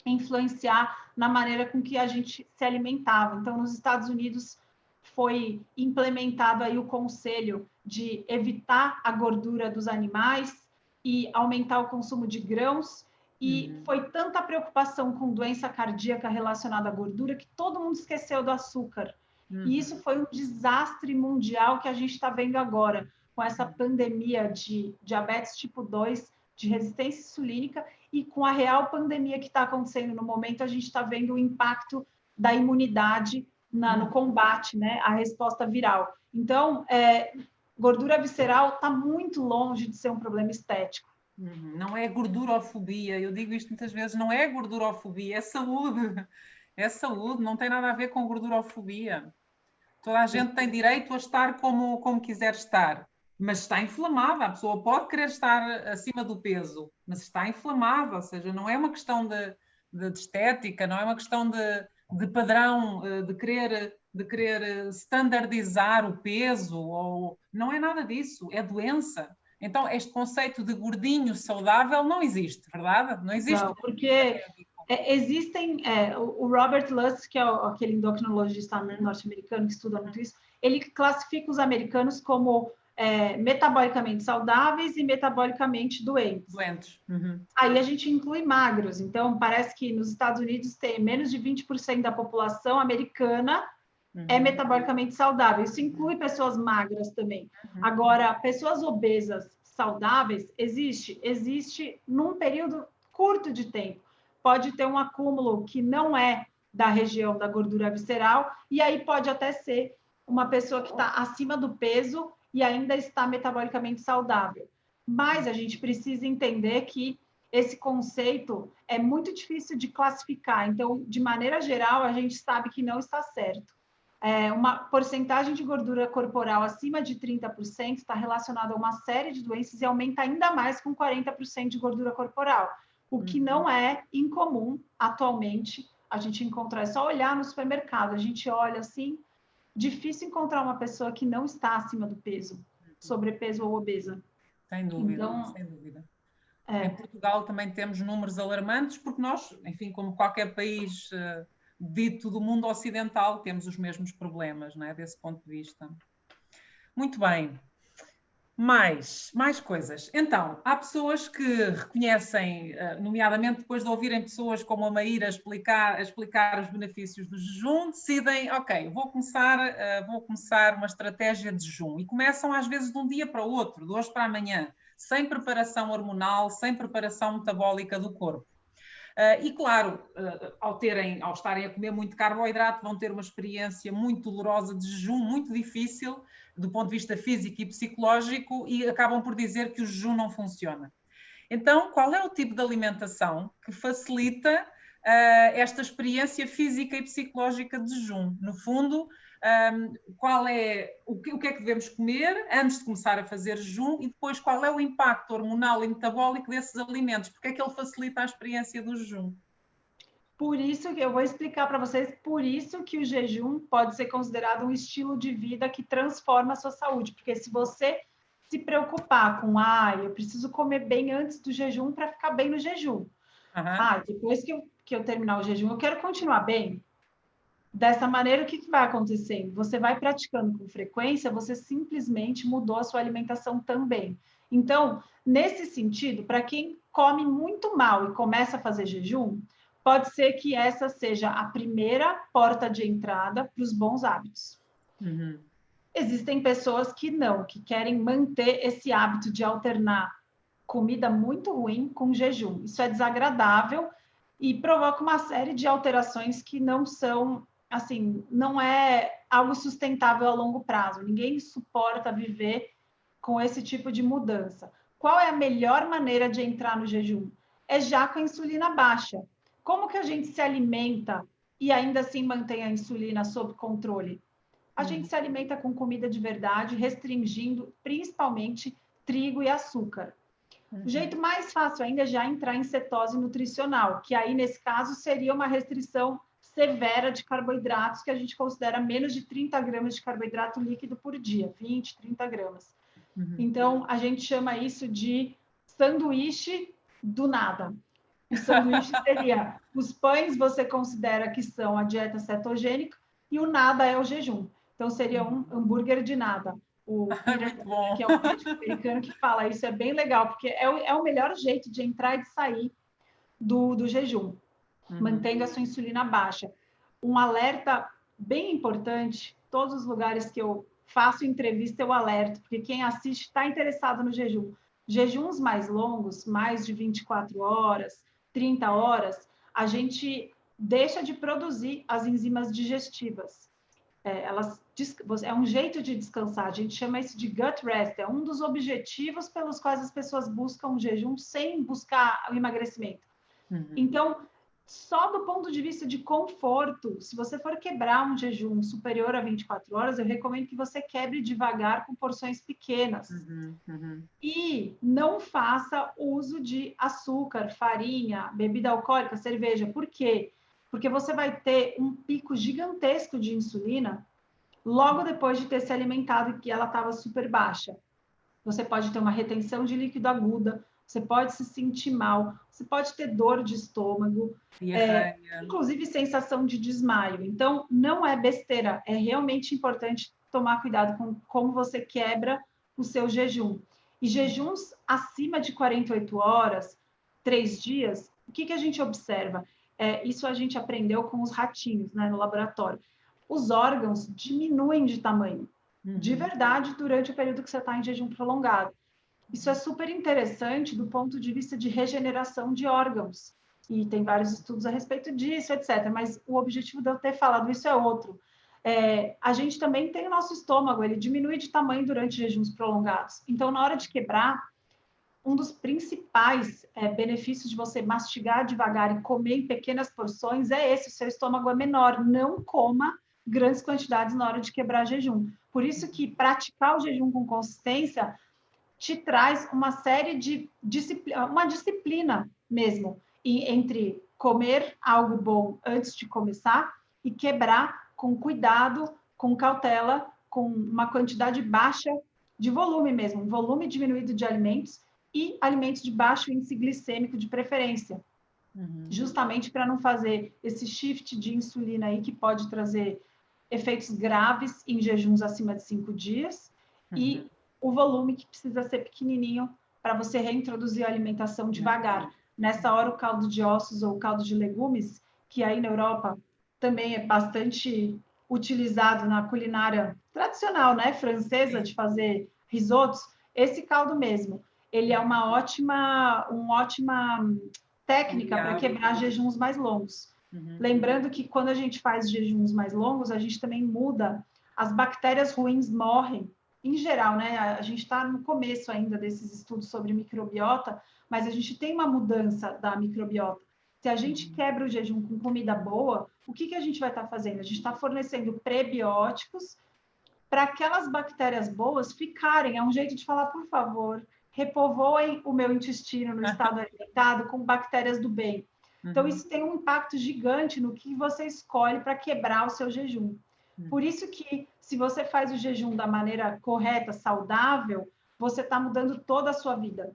influenciar na maneira com que a gente se alimentava. Então, nos Estados Unidos foi implementado aí o conselho de evitar a gordura dos animais e aumentar o consumo de grãos, e foi tanta preocupação com doença cardíaca relacionada à gordura que todo mundo esqueceu do açúcar. E isso foi um desastre mundial que a gente está vendo agora, com essa pandemia de diabetes tipo 2, de resistência insulínica, e com a real pandemia que está acontecendo no momento, a gente está vendo o impacto da imunidade no combate, né, à resposta viral. Então, gordura visceral está muito longe de ser um problema estético. Não é gordurofobia, eu digo isto muitas vezes, não é gordurofobia, é saúde. É saúde, não tem nada a ver com gordurofobia. Toda a gente tem direito a estar como quiser estar, mas está inflamada. A pessoa pode querer estar acima do peso, mas está inflamada, ou seja, não é uma questão de estética, não é uma questão de padrão, de querer standardizar o peso, ou não é nada disso, é doença. Então, este conceito de gordinho saudável não existe, verdade? Não existe. Não, porque existem... o Robert Lusk, que é aquele endocrinologista norte-americano que estuda muito isso, ele classifica os americanos como metabolicamente saudáveis e metabolicamente doentes. Aí a gente inclui magros. Então, parece que nos Estados Unidos tem menos de 20% da população americana é metabolicamente saudável. Isso inclui pessoas magras também. Agora, pessoas obesas saudáveis, existe num período curto de tempo. Pode ter um acúmulo que não é da região da gordura visceral, e aí pode até ser uma pessoa que está acima do peso e ainda está metabolicamente saudável. Mas a gente precisa entender que esse conceito é muito difícil de classificar. Então, de maneira geral, a gente sabe que não está certo. Uma porcentagem de gordura corporal acima de 30% está relacionada a uma série de doenças e aumenta ainda mais com 40% de gordura corporal, o que não é incomum atualmente. A gente encontra, é só olhar no supermercado, a gente olha assim, difícil encontrar uma pessoa que não está acima do peso. sobrepeso ou obesa. Sem dúvida, Então, sem dúvida. Em Portugal também temos números alarmantes, porque nós, enfim, como qualquer país dito do mundo ocidental, temos os mesmos problemas, não é? Desse ponto de vista. Muito bem. Mais coisas. Então, há pessoas que reconhecem, nomeadamente depois de ouvirem pessoas como a Maíra explicar os benefícios do jejum, decidem, ok, vou começar uma estratégia de jejum. E começam às vezes de um dia para o outro, de hoje para amanhã, sem preparação hormonal, sem preparação metabólica do corpo. E claro, ao estarem a comer muito carboidrato, vão ter uma experiência muito dolorosa de jejum, muito difícil do ponto de vista físico e psicológico, e acabam por dizer que o jejum não funciona. Então, qual é o tipo de alimentação que facilita esta experiência física e psicológica de jejum? No fundo, o que é que devemos comer antes de começar a fazer jejum, e depois qual é o impacto hormonal e metabólico desses alimentos? Porque é que ele facilita a experiência do jejum? por isso que eu vou explicar para vocês, por isso que o jejum pode ser considerado um estilo de vida que transforma a sua saúde, porque se você se preocupar com, eu preciso comer bem antes do jejum para ficar bem no jejum. Depois que eu terminar o jejum, eu quero continuar bem. Dessa maneira, o que vai acontecendo? Você vai praticando com frequência, você simplesmente mudou a sua alimentação também. Então, nesse sentido, para quem come muito mal e começa a fazer jejum, pode ser que essa seja a primeira porta de entrada para os bons hábitos. Uhum. Existem pessoas que não, que querem manter esse hábito de alternar comida muito ruim com jejum. Isso é desagradável e provoca uma série de alterações que não são, assim, não é algo sustentável a longo prazo. Ninguém suporta viver com esse tipo de mudança. Qual é a melhor maneira de entrar no jejum? É já com a insulina baixa. Como que a gente se alimenta e ainda assim mantém a insulina sob controle? A gente se alimenta com comida de verdade, restringindo principalmente trigo e açúcar. O jeito mais fácil ainda é já entrar em cetose nutricional, que aí, nesse caso, seria uma restrição severa de carboidratos, que a gente considera menos de 30 gramas de carboidrato líquido por dia, 20, 30 gramas. Então, a gente chama isso de sanduíche do nada. O sanduíche seria os pães, você considera que são a dieta cetogênica, e o nada é o jejum. Então, seria um hambúrguer de nada. O Peter, que é um médico americano que fala isso, é bem legal, porque é o melhor jeito de entrar e de sair do jejum, mantendo a sua insulina baixa. Um alerta bem importante, todos os lugares que eu faço entrevista eu alerto, porque quem assiste está interessado no jejum. Jejuns mais longos, mais de 24 horas, 30 horas, a gente deixa de produzir as enzimas digestivas. É um jeito de descansar, a gente chama isso de gut rest, é um dos objetivos pelos quais as pessoas buscam o jejum sem buscar o emagrecimento. Então, só do ponto de vista de conforto, se você for quebrar um jejum superior a 24 horas, eu recomendo que você quebre devagar com porções pequenas. E não faça uso de açúcar, farinha, bebida alcoólica, cerveja. Por quê? Porque você vai ter um pico gigantesco de insulina logo depois de ter se alimentado e que ela estava super baixa. Você pode ter uma retenção de líquido aguda, você pode se sentir mal, você pode ter dor de estômago, inclusive sensação de desmaio. Então, não é besteira, é realmente importante tomar cuidado com como você quebra o seu jejum. E jejuns acima de 48 horas, 3 dias, o que a gente observa? Isso a gente aprendeu com os ratinhos, né, no laboratório. Os órgãos diminuem de tamanho, de verdade, durante o período que você está em jejum prolongado. Isso é super interessante do ponto de vista de regeneração de órgãos. E tem vários estudos a respeito disso, etc. Mas o objetivo de eu ter falado isso é outro. A gente também tem o nosso estômago, ele diminui de tamanho durante jejuns prolongados. Então, na hora de quebrar, um dos principais benefícios de você mastigar devagar e comer em pequenas porções é esse: o seu estômago é menor. Não coma grandes quantidades na hora de quebrar jejum. Por isso que praticar o jejum com consistência te traz uma série de uma disciplina mesmo entre comer algo bom antes de começar e quebrar com cuidado, com cautela, com uma quantidade baixa de volume mesmo, um volume diminuído de alimentos e alimentos de baixo índice glicêmico de preferência, justamente para não fazer esse shift de insulina aí que pode trazer efeitos graves em jejuns acima de 5 dias e o volume que precisa ser pequenininho para você reintroduzir a alimentação devagar. Nessa hora, o caldo de ossos ou o caldo de legumes, que aí na Europa também é bastante utilizado na culinária tradicional, né, francesa, de fazer risotos, esse caldo mesmo, ele é uma ótima técnica para quebrar jejuns mais longos. Lembrando que quando a gente faz jejuns mais longos, a gente também muda, as bactérias ruins morrem, em geral, né? A gente está no começo ainda desses estudos sobre microbiota, mas a gente tem uma mudança da microbiota. Se a gente quebra o jejum com comida boa, o que a gente vai estar fazendo? A gente está fornecendo prebióticos para aquelas bactérias boas ficarem. É um jeito de falar, por favor, repovoem o meu intestino no estado alimentado com bactérias do bem. Então, isso tem um impacto gigante no que você escolhe para quebrar o seu jejum. Por isso que, se você faz o jejum da maneira correta, saudável, você está mudando toda a sua vida.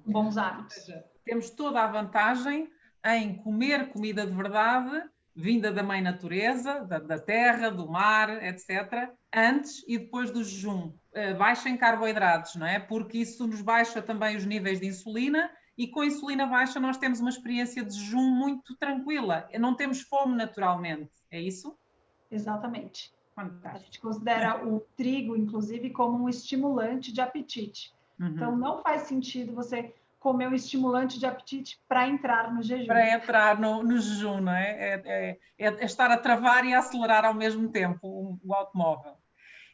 Bons hábitos. Ou seja, temos toda a vantagem em comer comida de verdade, vinda da mãe natureza, da terra, do mar, etc., antes e depois do jejum. Baixa em carboidratos, não é? Porque isso nos baixa também os níveis de insulina e com a insulina baixa nós temos uma experiência de jejum muito tranquila. Não temos fome naturalmente, é isso? Exatamente. Fantástico. A gente considera o trigo, inclusive, como um estimulante de apetite. Então, não faz sentido você comer um estimulante de apetite para entrar no jejum. Para entrar no jejum, não é? É estar a travar e a acelerar ao mesmo tempo o automóvel.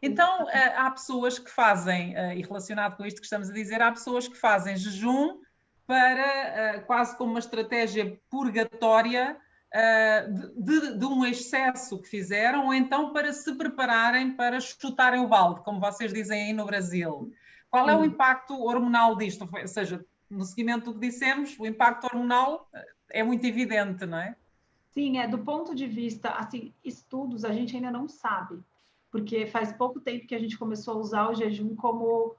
Então, há pessoas que fazem, e relacionado com isto que estamos a dizer, há pessoas que fazem jejum para quase como uma estratégia purgatória de um excesso que fizeram, ou então para se prepararem para chutarem o balde, como vocês dizem aí no Brasil. Qual é o impacto hormonal disto? Ou seja, no seguimento do que dissemos, o impacto hormonal é muito evidente, não é? Sim, do ponto de vista, assim, estudos a gente ainda não sabe, porque faz pouco tempo que a gente começou a usar o jejum como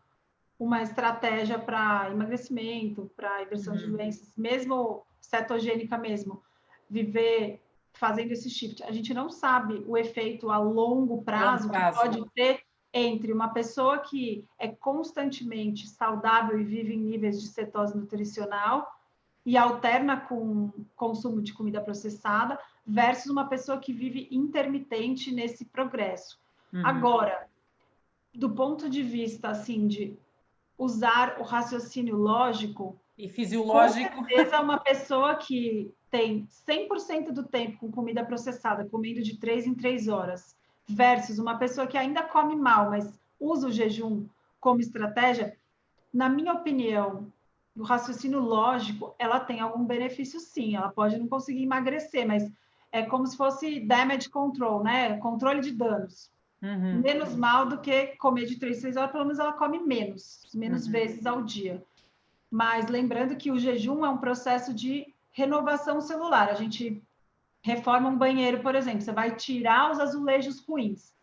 uma estratégia para emagrecimento, para inversão de doenças, mesmo cetogênica mesmo, viver fazendo esse shift. A gente não sabe o efeito a longo prazo que pode ter entre uma pessoa que é constantemente saudável e vive em níveis de cetose nutricional e alterna com consumo de comida processada versus uma pessoa que vive intermitente nesse progresso. Agora, do ponto de vista assim de usar o raciocínio lógico e fisiológico, com certeza uma pessoa que tem 100% do tempo com comida processada, comendo de 3 em 3 horas, versus uma pessoa que ainda come mal, mas usa o jejum como estratégia, na minha opinião, o raciocínio lógico, ela tem algum benefício sim, ela pode não conseguir emagrecer, mas é como se fosse damage control, né? Controle de danos. Menos mal do que comer de 3 em 3 horas, pelo menos ela come menos vezes ao dia. Mas lembrando que o jejum é um processo de renovação celular. A gente reforma um banheiro, por exemplo, você vai tirar os azulejos ruins.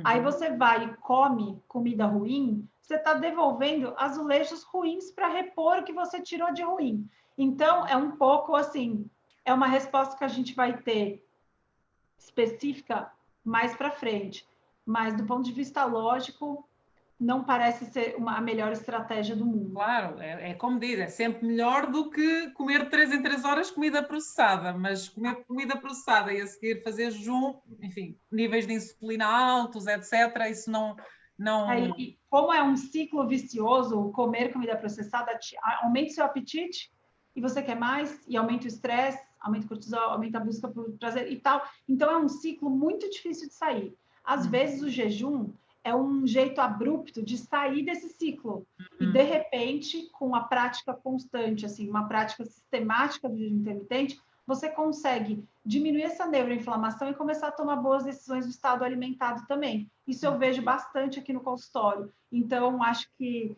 Aí você vai e come comida ruim, você está devolvendo azulejos ruins para repor o que você tirou de ruim. Então, é um pouco assim, é uma resposta que a gente vai ter específica mais para frente. Mas, do ponto de vista lógico, não parece ser a melhor estratégia do mundo. Claro, é como diz, é sempre melhor do que comer 3 em 3 horas comida processada, mas comer comida processada e a seguir fazer jejum, enfim, níveis de insulina altos, etc., isso não... Aí, como é um ciclo vicioso, comer comida processada aumenta o seu apetite e você quer mais, e aumenta o estresse, aumenta o cortisol, aumenta a busca por prazer e tal. Então, é um ciclo muito difícil de sair. Às vezes, o jejum é um jeito abrupto de sair desse ciclo. E, de repente, com a prática constante, assim, uma prática sistemática do jejum intermitente, você consegue diminuir essa neuroinflamação e começar a tomar boas decisões do estado alimentado também. Isso eu vejo bastante aqui no consultório. Então, acho que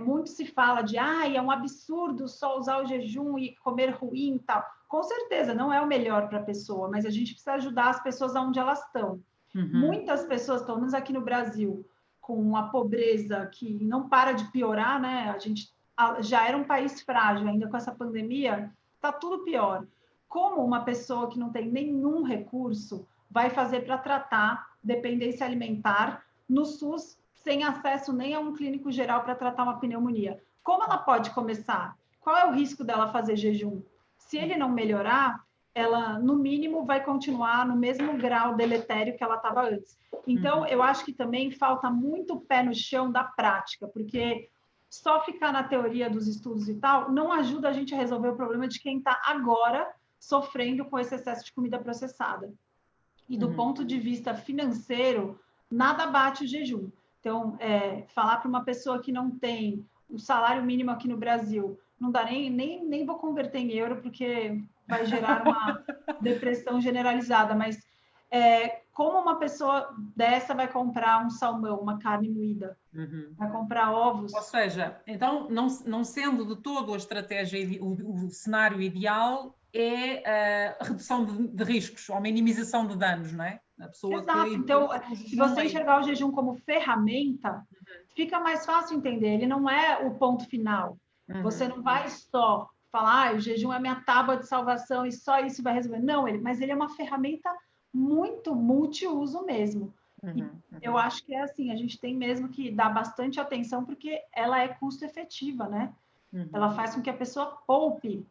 muito se fala de é um absurdo só usar o jejum e comer ruim e tal. Com certeza, não é o melhor para a pessoa, mas a gente precisa ajudar as pessoas onde elas estão. Muitas pessoas, pelo menos aqui no Brasil, com a pobreza que não para de piorar, né? A gente já era um país frágil, ainda com essa pandemia, está tudo pior. Como uma pessoa que não tem nenhum recurso vai fazer para tratar dependência alimentar no SUS sem acesso nem a um clínico geral para tratar uma pneumonia? Como ela pode começar? Qual é o risco dela fazer jejum? Se ele não melhorar, ela, no mínimo, vai continuar no mesmo grau deletério que ela estava antes. Então, eu acho que também falta muito pé no chão da prática, porque só ficar na teoria dos estudos e tal não ajuda a gente a resolver o problema de quem está agora sofrendo com esse excesso de comida processada. E do ponto de vista financeiro, nada bate o jejum. Então, falar para uma pessoa que não tem o salário mínimo aqui no Brasil, não dá nem vou converter em euro, porque vai gerar uma depressão generalizada, mas como uma pessoa dessa vai comprar um salmão, uma carne moída? Vai comprar ovos? Ou seja, então, não sendo de todo a estratégia, o cenário ideal é a redução de riscos ou minimização de danos, não é? A pessoa Exato. que Então, se você enxergar o jejum como ferramenta, fica mais fácil entender. Ele não é o ponto final. Você não vai só falar, o jejum é a minha tábua de salvação e só isso vai resolver. Não, mas ele é uma ferramenta muito multiuso mesmo. E eu acho que é assim, a gente tem mesmo que dar bastante atenção porque ela é custo efetiva, né? Ela faz com que a pessoa poupe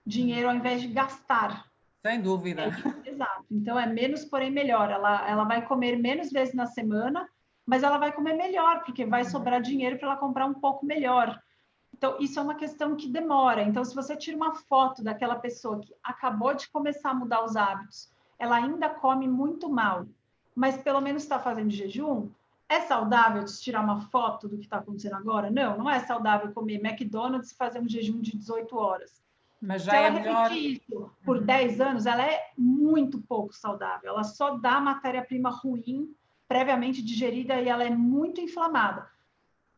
dinheiro ao invés de gastar. Sem dúvida. Exato. Então, é menos, porém melhor. Ela vai comer menos vezes na semana, mas ela vai comer melhor, porque vai sobrar dinheiro para ela comprar um pouco melhor. Então, isso é uma questão que demora. Então, se você tira uma foto daquela pessoa que acabou de começar a mudar os hábitos, ela ainda come muito mal, mas pelo menos está fazendo jejum, é saudável de tirar uma foto do que está acontecendo agora? Não, não é saudável comer McDonald's e fazer um jejum de 18 horas. Mas já Se ela é melhor. repetir isso por 10 anos, ela é muito pouco saudável. Ela só dá matéria-prima ruim, previamente digerida, e ela é muito inflamada.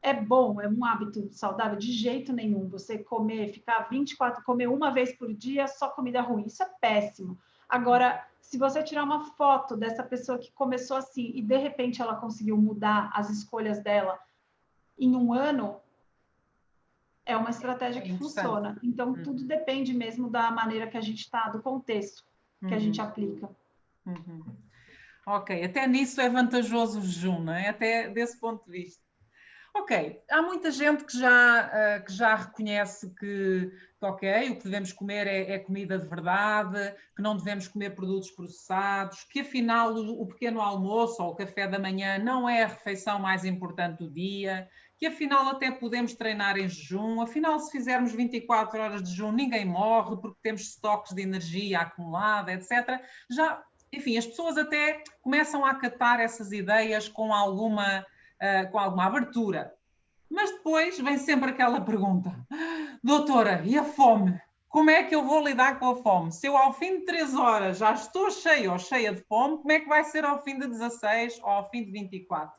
É bom, é um hábito saudável? De jeito nenhum. Você ficar 24, comer uma vez por dia, só comida ruim. Isso é péssimo. Agora, se você tirar uma foto dessa pessoa que começou assim e de repente ela conseguiu mudar as escolhas dela em um ano, é uma estratégia que funciona. Então, tudo depende mesmo da maneira que a gente está, do contexto que a gente aplica. Ok, até nisso é vantajoso o jejum, não é? Até desse ponto de vista. Ok, há muita gente que já reconhece que, ok, o que devemos comer é comida de verdade, que não devemos comer produtos processados, que afinal o pequeno almoço ou o café da manhã não é a refeição mais importante do dia, que afinal até podemos treinar em jejum, afinal se fizermos 24 horas de jejum ninguém morre porque temos estoques de energia acumulada, etc. Enfim, as pessoas até começam a acatar essas ideias com alguma abertura. Mas depois vem sempre aquela pergunta: doutora, e a fome? Como é que eu vou lidar com a fome? Se eu ao fim de 3 horas já estou cheio ou cheia de fome, como é que vai ser ao fim de 16 ou ao fim de 24?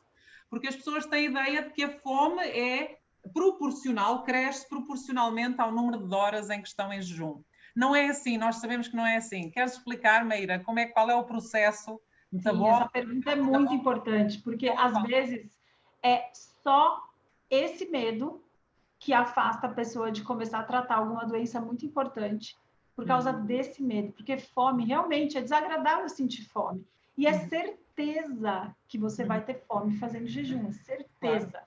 Porque as pessoas têm a ideia de que a fome é proporcional, cresce proporcionalmente ao número de horas em que estão em jejum. Não é assim, nós sabemos que não é assim. Queres explicar, Meira, qual é o processo Sim, essa pergunta é muito importante, porque às vezes é só esse medo que afasta a pessoa de começar a tratar alguma doença muito importante por causa desse medo, porque fome realmente é desagradável sentir fome. E é certeza que você vai ter fome fazendo jejum, é certeza. Claro.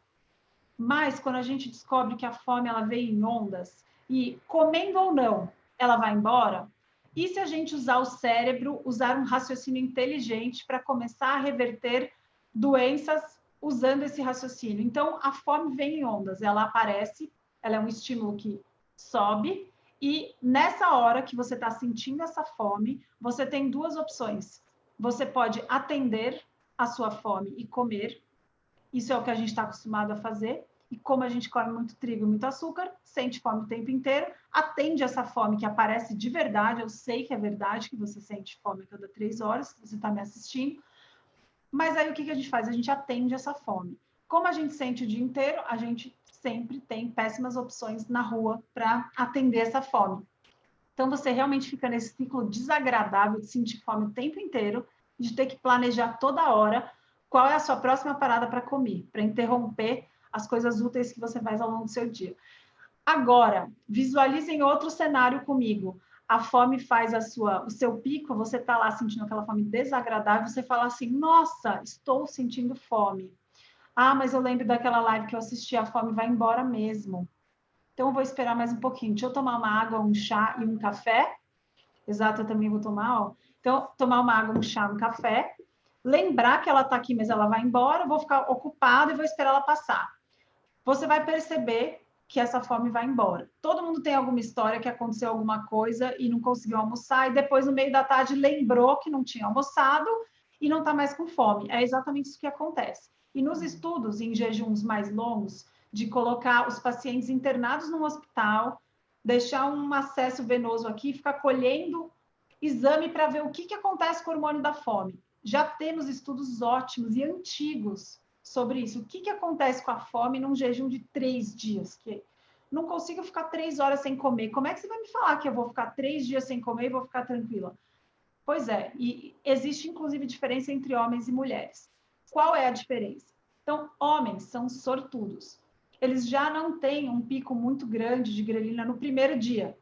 Mas quando a gente descobre que a fome ela vem em ondas e comendo ou não, ela vai embora. E se a gente usar o cérebro, usar um raciocínio inteligente para começar a reverter doenças usando esse raciocínio? Então, a fome vem em ondas, ela aparece, ela é um estímulo que sobe, e nessa hora que você está sentindo essa fome, você tem duas opções. Você pode atender a sua fome e comer, isso é o que a gente está acostumado a fazer, e como a gente come muito trigo e muito açúcar, sente fome o tempo inteiro, atende essa fome que aparece de verdade, eu sei que é verdade que você sente fome a cada 3 horas, que você está me assistindo, mas aí o que a gente faz? A gente atende essa fome. Como a gente sente o dia inteiro, a gente sempre tem péssimas opções na rua para atender essa fome. Então, você realmente fica nesse ciclo desagradável de sentir fome o tempo inteiro, de ter que planejar toda hora qual é a sua próxima parada para comer, para interromper as coisas úteis que você faz ao longo do seu dia. Agora, visualizem outro cenário comigo. A fome faz o seu pico, você está lá sentindo aquela fome desagradável, você fala assim, nossa, estou sentindo fome. Ah, mas eu lembro daquela live que eu assisti, a fome vai embora mesmo. Então, eu vou esperar mais um pouquinho. Deixa eu tomar uma água, um chá e um café. Exato, eu também vou tomar, ó. Então, tomar uma água, um chá, um café. Lembrar que ela está aqui, mas ela vai embora. Eu vou ficar ocupada e vou esperar ela passar. Você vai perceber que essa fome vai embora. Todo mundo tem alguma história que aconteceu alguma coisa e não conseguiu almoçar, e depois, no meio da tarde, lembrou que não tinha almoçado e não está mais com fome. É exatamente isso que acontece. E nos estudos em jejuns mais longos, de colocar os pacientes internados no hospital, deixar um acesso venoso aqui, ficar colhendo exame para ver o que acontece com o hormônio da fome. Já temos estudos ótimos e antigos sobre isso. O que acontece com a fome num jejum de 3 dias? Que não consigo ficar 3 horas sem comer. Como é que você vai me falar que eu vou ficar 3 dias sem comer e vou ficar tranquila? Pois é, e existe inclusive diferença entre homens e mulheres. Qual é a diferença? Então, homens são sortudos. Eles já não têm um pico muito grande de grelina no primeiro dia.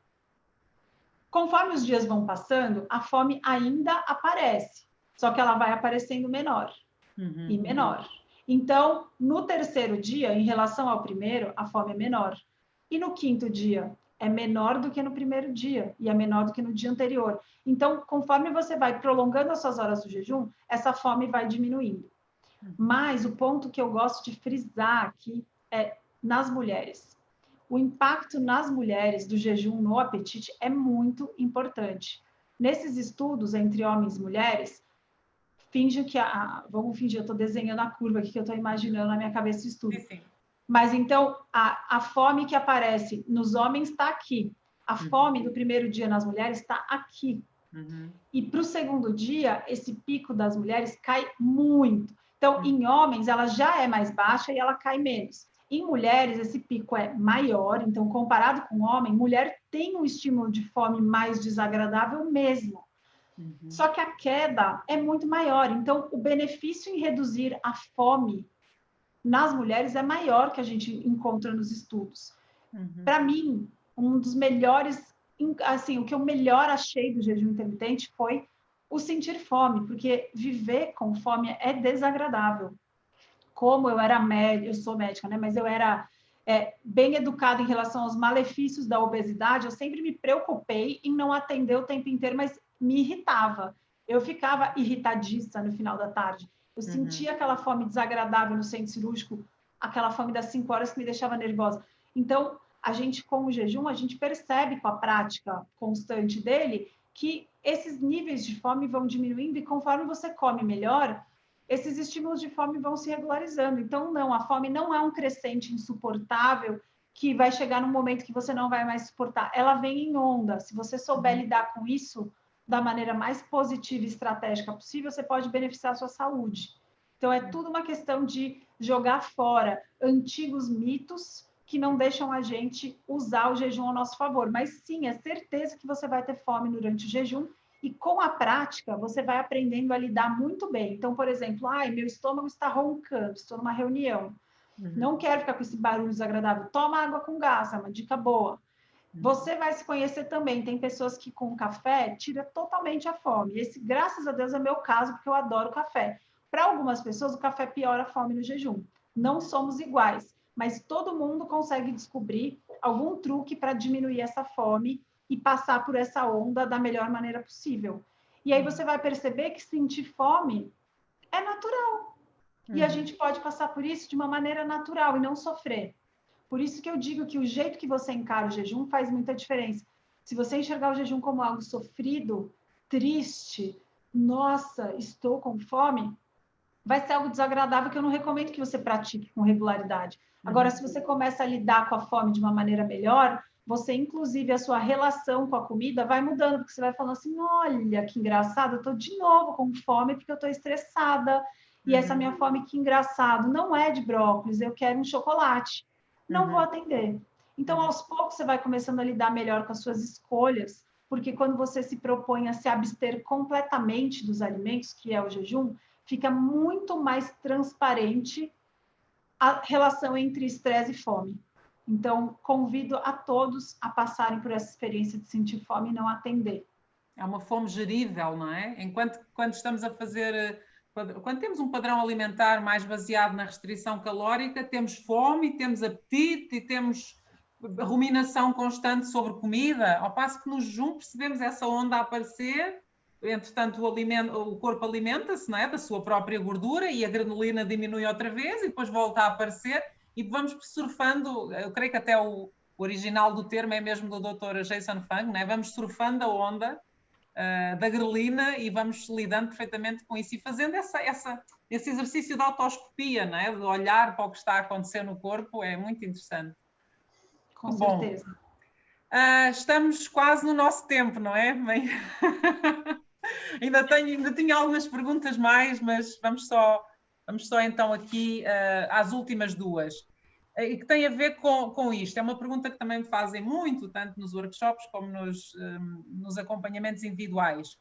Conforme os dias vão passando, a fome ainda aparece, só que ela vai aparecendo menor e menor. Então, no terceiro dia, em relação ao primeiro, a fome é menor. E no quinto dia, é menor do que no primeiro dia e é menor do que no dia anterior. Então, conforme você vai prolongando as suas horas do jejum, essa fome vai diminuindo. Mas o ponto que eu gosto de frisar aqui é nas mulheres. O impacto nas mulheres do jejum no apetite é muito importante. Nesses estudos entre homens e mulheres, vamos fingir, eu estou desenhando a curva aqui que eu estou imaginando na minha cabeça o estudo. Sim. Mas então, a fome que aparece nos homens está aqui. A fome do primeiro dia nas mulheres está aqui. E para o segundo dia, esse pico das mulheres cai muito. Então, em homens, ela já é mais baixa e ela cai menos. Em mulheres, esse pico é maior. Então, comparado com homem, mulher tem um estímulo de fome mais desagradável mesmo. Só que a queda é muito maior. Então, o benefício em reduzir a fome nas mulheres é maior que a gente encontra nos estudos. Para mim, um dos melhores, assim, o que eu melhor achei do jejum intermitente foi o sentir fome, porque viver com fome é desagradável. Como eu era médica, eu sou médica, né? Mas eu era bem educada em relação aos malefícios da obesidade, eu sempre me preocupei em não atender o tempo inteiro, mas me irritava. Eu ficava irritadiça no final da tarde. Eu sentia aquela fome desagradável no centro cirúrgico, aquela fome das 5 horas que me deixava nervosa. Então, a gente, com o jejum, a gente percebe com a prática constante dele que esses níveis de fome vão diminuindo e conforme você come melhor, esses estímulos de fome vão se regularizando. Então, não, a fome não é um crescente insuportável que vai chegar num momento que você não vai mais suportar. Ela vem em onda. Se você souber lidar com isso da maneira mais positiva e estratégica possível, você pode beneficiar a sua saúde. Então, é tudo uma questão de jogar fora antigos mitos que não deixam a gente usar o jejum ao nosso favor. Mas sim, é certeza que você vai ter fome durante o jejum e com a prática você vai aprendendo a lidar muito bem. Então, por exemplo, meu estômago está roncando, estou numa reunião, não quero ficar com esse barulho desagradável, toma água com gás, é uma dica boa. Você vai se conhecer também. Tem pessoas que com café tira totalmente a fome. Esse, graças a Deus, é meu caso, porque eu adoro café. Para algumas pessoas, o café piora a fome no jejum. Não somos iguais, mas todo mundo consegue descobrir algum truque para diminuir essa fome e passar por essa onda da melhor maneira possível. E aí você vai perceber que sentir fome é natural. E a gente pode passar por isso de uma maneira natural e não sofrer. Por isso que eu digo que o jeito que você encara o jejum faz muita diferença. Se você enxergar o jejum como algo sofrido, triste, nossa, estou com fome, vai ser algo desagradável que eu não recomendo que você pratique com regularidade. Agora, se você começa a lidar com a fome de uma maneira melhor, você, inclusive, a sua relação com a comida vai mudando, porque você vai falando assim, olha, que engraçado, eu estou de novo com fome porque eu estou estressada, e essa minha fome, que engraçado, não é de brócolis, eu quero um chocolate. Não vou atender. Então, aos poucos, você vai começando a lidar melhor com as suas escolhas, porque quando você se propõe a se abster completamente dos alimentos, que é o jejum, fica muito mais transparente a relação entre estresse e fome. Então, convido a todos a passarem por essa experiência de sentir fome e não atender. É uma fome gerível, não é? Enquanto quando estamos a fazer, quando temos um padrão alimentar mais baseado na restrição calórica, temos fome, temos apetite e temos ruminação constante sobre comida, ao passo que no jejum percebemos essa onda a aparecer, entretanto o corpo alimenta-se, não é? Da sua própria gordura e a adrenalina diminui outra vez e depois volta a aparecer e vamos surfando, eu creio que até o original do termo é mesmo do Dr. Jason Fung, não é? Vamos surfando a onda da grelina e vamos lidando perfeitamente com isso e fazendo esse exercício de autoscopia, não é? De olhar para o que está a acontecer no corpo, é muito interessante. Com certeza. Estamos quase no nosso tempo, não é? Bem... ainda tinha algumas perguntas mais, mas vamos só então aqui às últimas duas. E que tem a ver com isto. É uma pergunta que também me fazem muito, tanto nos workshops como nos acompanhamentos individuais.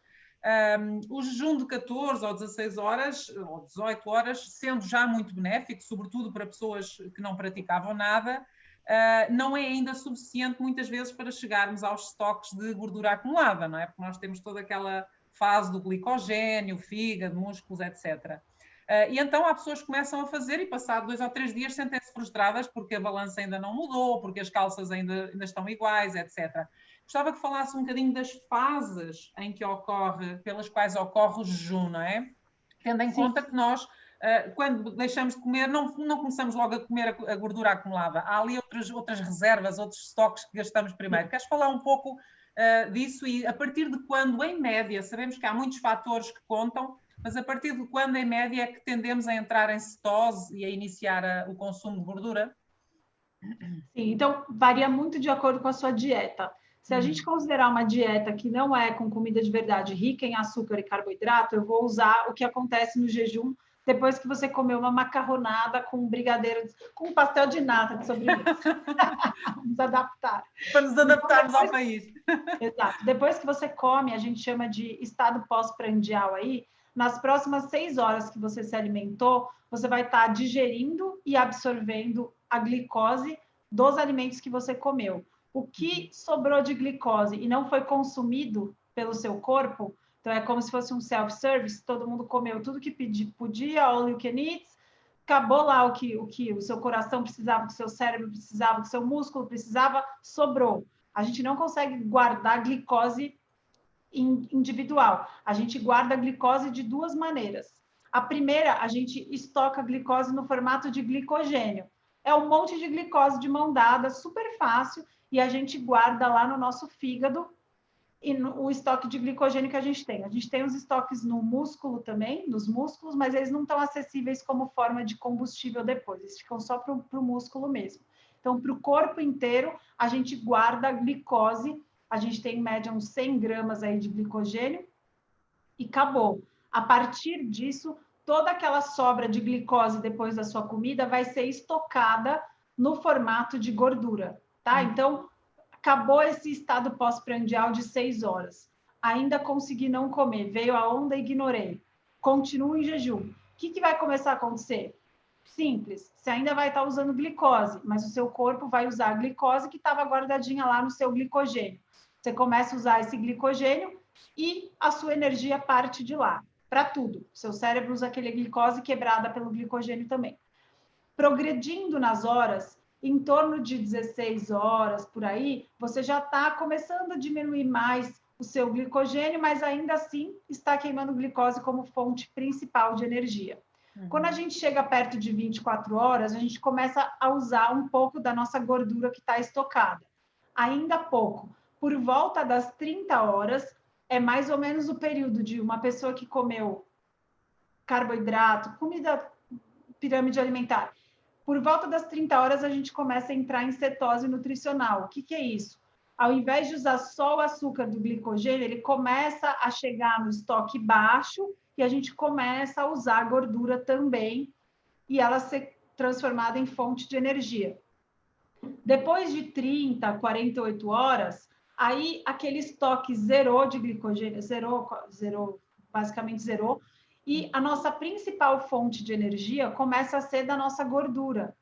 O jejum de 14 ou 16 horas, ou 18 horas, sendo já muito benéfico, sobretudo para pessoas que não praticavam nada, não é ainda suficiente muitas vezes para chegarmos aos estoques de gordura acumulada, não é? Porque nós temos toda aquela fase do glicogênio, fígado, músculos, etc. E então há pessoas que começam a fazer e passado 2 ou 3 dias sentem-se frustradas porque a balança ainda não mudou, porque as calças ainda estão iguais, etc. Gostava que falasse um bocadinho das fases em que pelas quais ocorre o jejum, não é? Tendo em conta que nós, quando deixamos de comer, não começamos logo a comer a gordura acumulada. Há ali outras reservas, outros estoques que gastamos primeiro. Queres falar um pouco disso e a partir de quando, em média, sabemos que há muitos fatores que contam, mas a partir de quando, em média, é que tendemos a entrar em cetose e a iniciar o consumo de gordura? Sim, então varia muito de acordo com a sua dieta. Se a gente considerar uma dieta que não é com comida de verdade, rica em açúcar e carboidrato, eu vou usar o que acontece no jejum depois que você comeu uma macarronada com brigadeiro, com pastel de nata de sobremesa. Vamos adaptar. Para nos adaptarmos ao país. Exato. Depois que você come, a gente chama de estado pós-prandial aí, nas próximas 6 horas que você se alimentou, você vai estar digerindo e absorvendo a glicose dos alimentos que você comeu. O que sobrou de glicose e não foi consumido pelo seu corpo, então é como se fosse um self-service, todo mundo comeu tudo que podia, all you can eat, acabou lá o que o seu coração precisava, o que o seu cérebro precisava, o que o seu músculo precisava, sobrou. A gente não consegue guardar glicose individual. A gente guarda a glicose de 2 maneiras. A primeira, a gente estoca a glicose no formato de glicogênio. É um monte de glicose de mão dada, super fácil, e a gente guarda lá no nosso fígado e o estoque de glicogênio que a gente tem. A gente tem os estoques no músculo também, nos músculos, mas eles não estão acessíveis como forma de combustível depois, eles ficam só para o músculo mesmo. Então, para o corpo inteiro, a gente guarda a glicose, a gente tem em média uns 100 gramas aí de glicogênio e acabou. A partir disso, toda aquela sobra de glicose depois da sua comida vai ser estocada no formato de gordura, tá? Então, acabou esse estado pós-prandial de 6 horas. Ainda consegui não comer, veio a onda e ignorei. Continuo em jejum. O que vai começar a acontecer? Simples, você ainda vai estar usando glicose, mas o seu corpo vai usar a glicose que estava guardadinha lá no seu glicogênio. Você começa a usar esse glicogênio e a sua energia parte de lá, para tudo. Seu cérebro usa aquele glicose quebrada pelo glicogênio também. Progredindo nas horas, em torno de 16 horas, por aí, você já está começando a diminuir mais o seu glicogênio, mas ainda assim está queimando glicose como fonte principal de energia. Quando a gente chega perto de 24 horas, a gente começa a usar um pouco da nossa gordura que está estocada. Ainda pouco. Por volta das 30 horas, é mais ou menos o período de uma pessoa que comeu carboidrato, comida, pirâmide alimentar. Por volta das 30 horas, a gente começa a entrar em cetose nutricional. O que é isso? Ao invés de usar só o açúcar do glicogênio, ele começa a chegar no estoque baixo e a gente começa a usar a gordura também e ela ser transformada em fonte de energia. Depois de 30, 48 horas, aí aquele estoque zerou de glicogênio, basicamente zerou, E a nossa principal fonte de energia começa a ser da nossa gordura.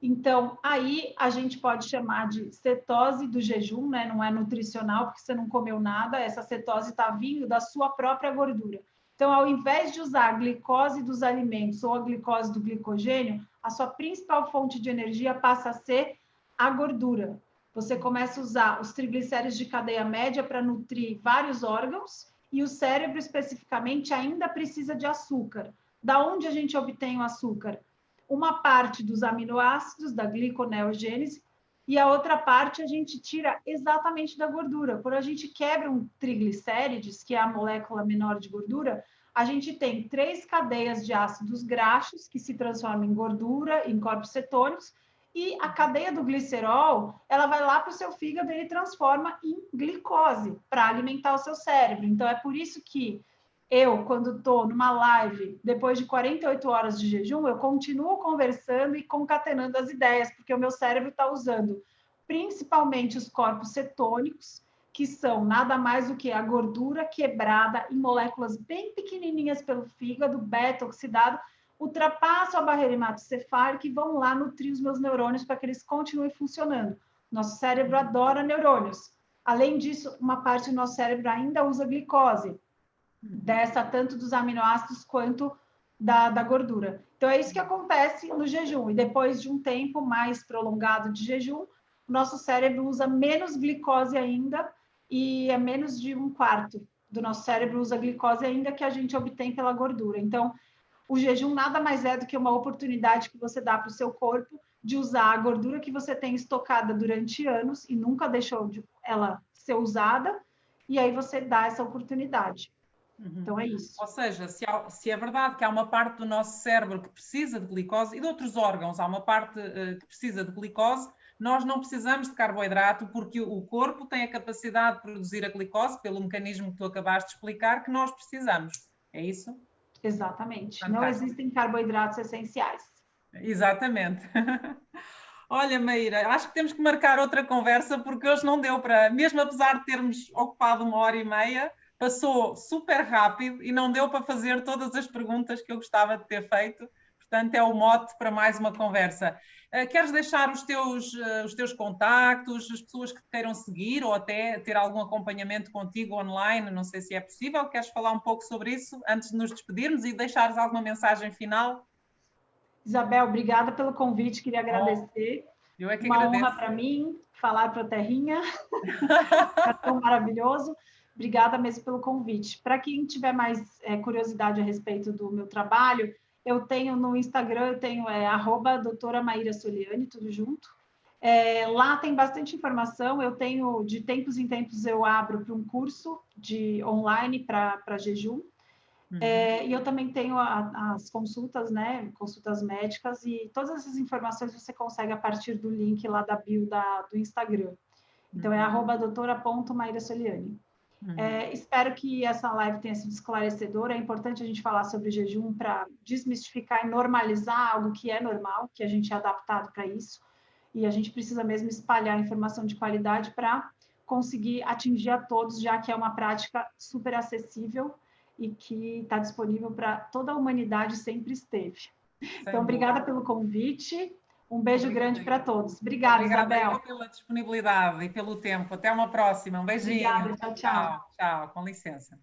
Então, aí a gente pode chamar de cetose do jejum, né? Não é nutricional, porque você não comeu nada, essa cetose está vindo da sua própria gordura. Então, ao invés de usar a glicose dos alimentos ou a glicose do glicogênio, a sua principal fonte de energia passa a ser a gordura. Você começa a usar os triglicéridos de cadeia média para nutrir vários órgãos e o cérebro, especificamente, ainda precisa de açúcar. Da onde a gente obtém o açúcar? Uma parte dos aminoácidos, da gliconeogênese, e a outra parte a gente tira exatamente da gordura. Quando a gente quebra um triglicérides, que é a molécula menor de gordura, a gente tem 3 cadeias de ácidos graxos que se transformam em gordura, em corpos cetônicos, e a cadeia do glicerol, ela vai lá para o seu fígado e ele transforma em glicose para alimentar o seu cérebro. Então, é por isso que eu, quando estou numa live, depois de 48 horas de jejum, eu continuo conversando e concatenando as ideias, porque o meu cérebro está usando principalmente os corpos cetônicos, que são nada mais do que a gordura quebrada em moléculas bem pequenininhas pelo fígado, beta-oxidado, ultrapassam a barreira hematocefálica e vão lá nutrir os meus neurônios para que eles continuem funcionando. Nosso cérebro adora neurônios. Além disso, uma parte do nosso cérebro ainda usa glicose, dessa tanto dos aminoácidos quanto da gordura. Então, é isso que acontece no jejum. E depois de um tempo mais prolongado de jejum, o nosso cérebro usa menos glicose ainda, e é menos de 1/4 do nosso cérebro usa glicose ainda, que a gente obtém pela gordura. Então, o jejum nada mais é do que uma oportunidade que você dá para o seu corpo de usar a gordura que você tem estocada durante anos e nunca deixou ela ser usada, e aí você dá essa oportunidade. Então é isso. Ou seja, se é verdade que há uma parte do nosso cérebro que precisa de glicose e de outros órgãos, há uma parte que precisa de glicose, nós não precisamos de carboidrato porque o corpo tem a capacidade de produzir a glicose pelo mecanismo que tu acabaste de explicar que nós precisamos. É isso? Exatamente. Fantástico. Não existem carboidratos essenciais. Exatamente. Olha, Maíra, acho que temos que marcar outra conversa porque hoje não deu para, mesmo apesar de termos ocupado 1h30, passou super rápido e não deu para fazer todas as perguntas que eu gostava de ter feito. Portanto, é o mote para mais uma conversa. Queres deixar os teus contactos, as pessoas que te queiram seguir ou até ter algum acompanhamento contigo online? Não sei se é possível. Queres falar um pouco sobre isso antes de nos despedirmos e deixares alguma mensagem final? Isabel, obrigada pelo convite, queria agradecer. Eu é que Uma agradeço. honra para mim falar para a Terrinha. É tão maravilhoso. Obrigada mesmo pelo convite. Para quem tiver mais curiosidade a respeito do meu trabalho, eu tenho no Instagram, eu tenho @doutora Maíra Soliani, tudo junto. Lá tem bastante informação. Eu tenho, de tempos em tempos, eu abro para um curso online para jejum. E eu também tenho as consultas, né? Consultas médicas, e todas essas informações você consegue a partir do link lá da bio do Instagram. Então, é @doutora.mairasoliani. Espero que essa live tenha sido esclarecedora. É importante a gente falar sobre jejum para desmistificar e normalizar algo que é normal, que a gente é adaptado para isso. E a gente precisa mesmo espalhar informação de qualidade para conseguir atingir a todos, já que é uma prática super acessível e que está disponível para toda a humanidade, sempre esteve. Então, obrigada pelo convite. Um beijo grande para todos. Obrigada, Isabel. Pela disponibilidade e pelo tempo. Até uma próxima. Um beijinho. Obrigada, tchau, tchau. Tchau, com licença.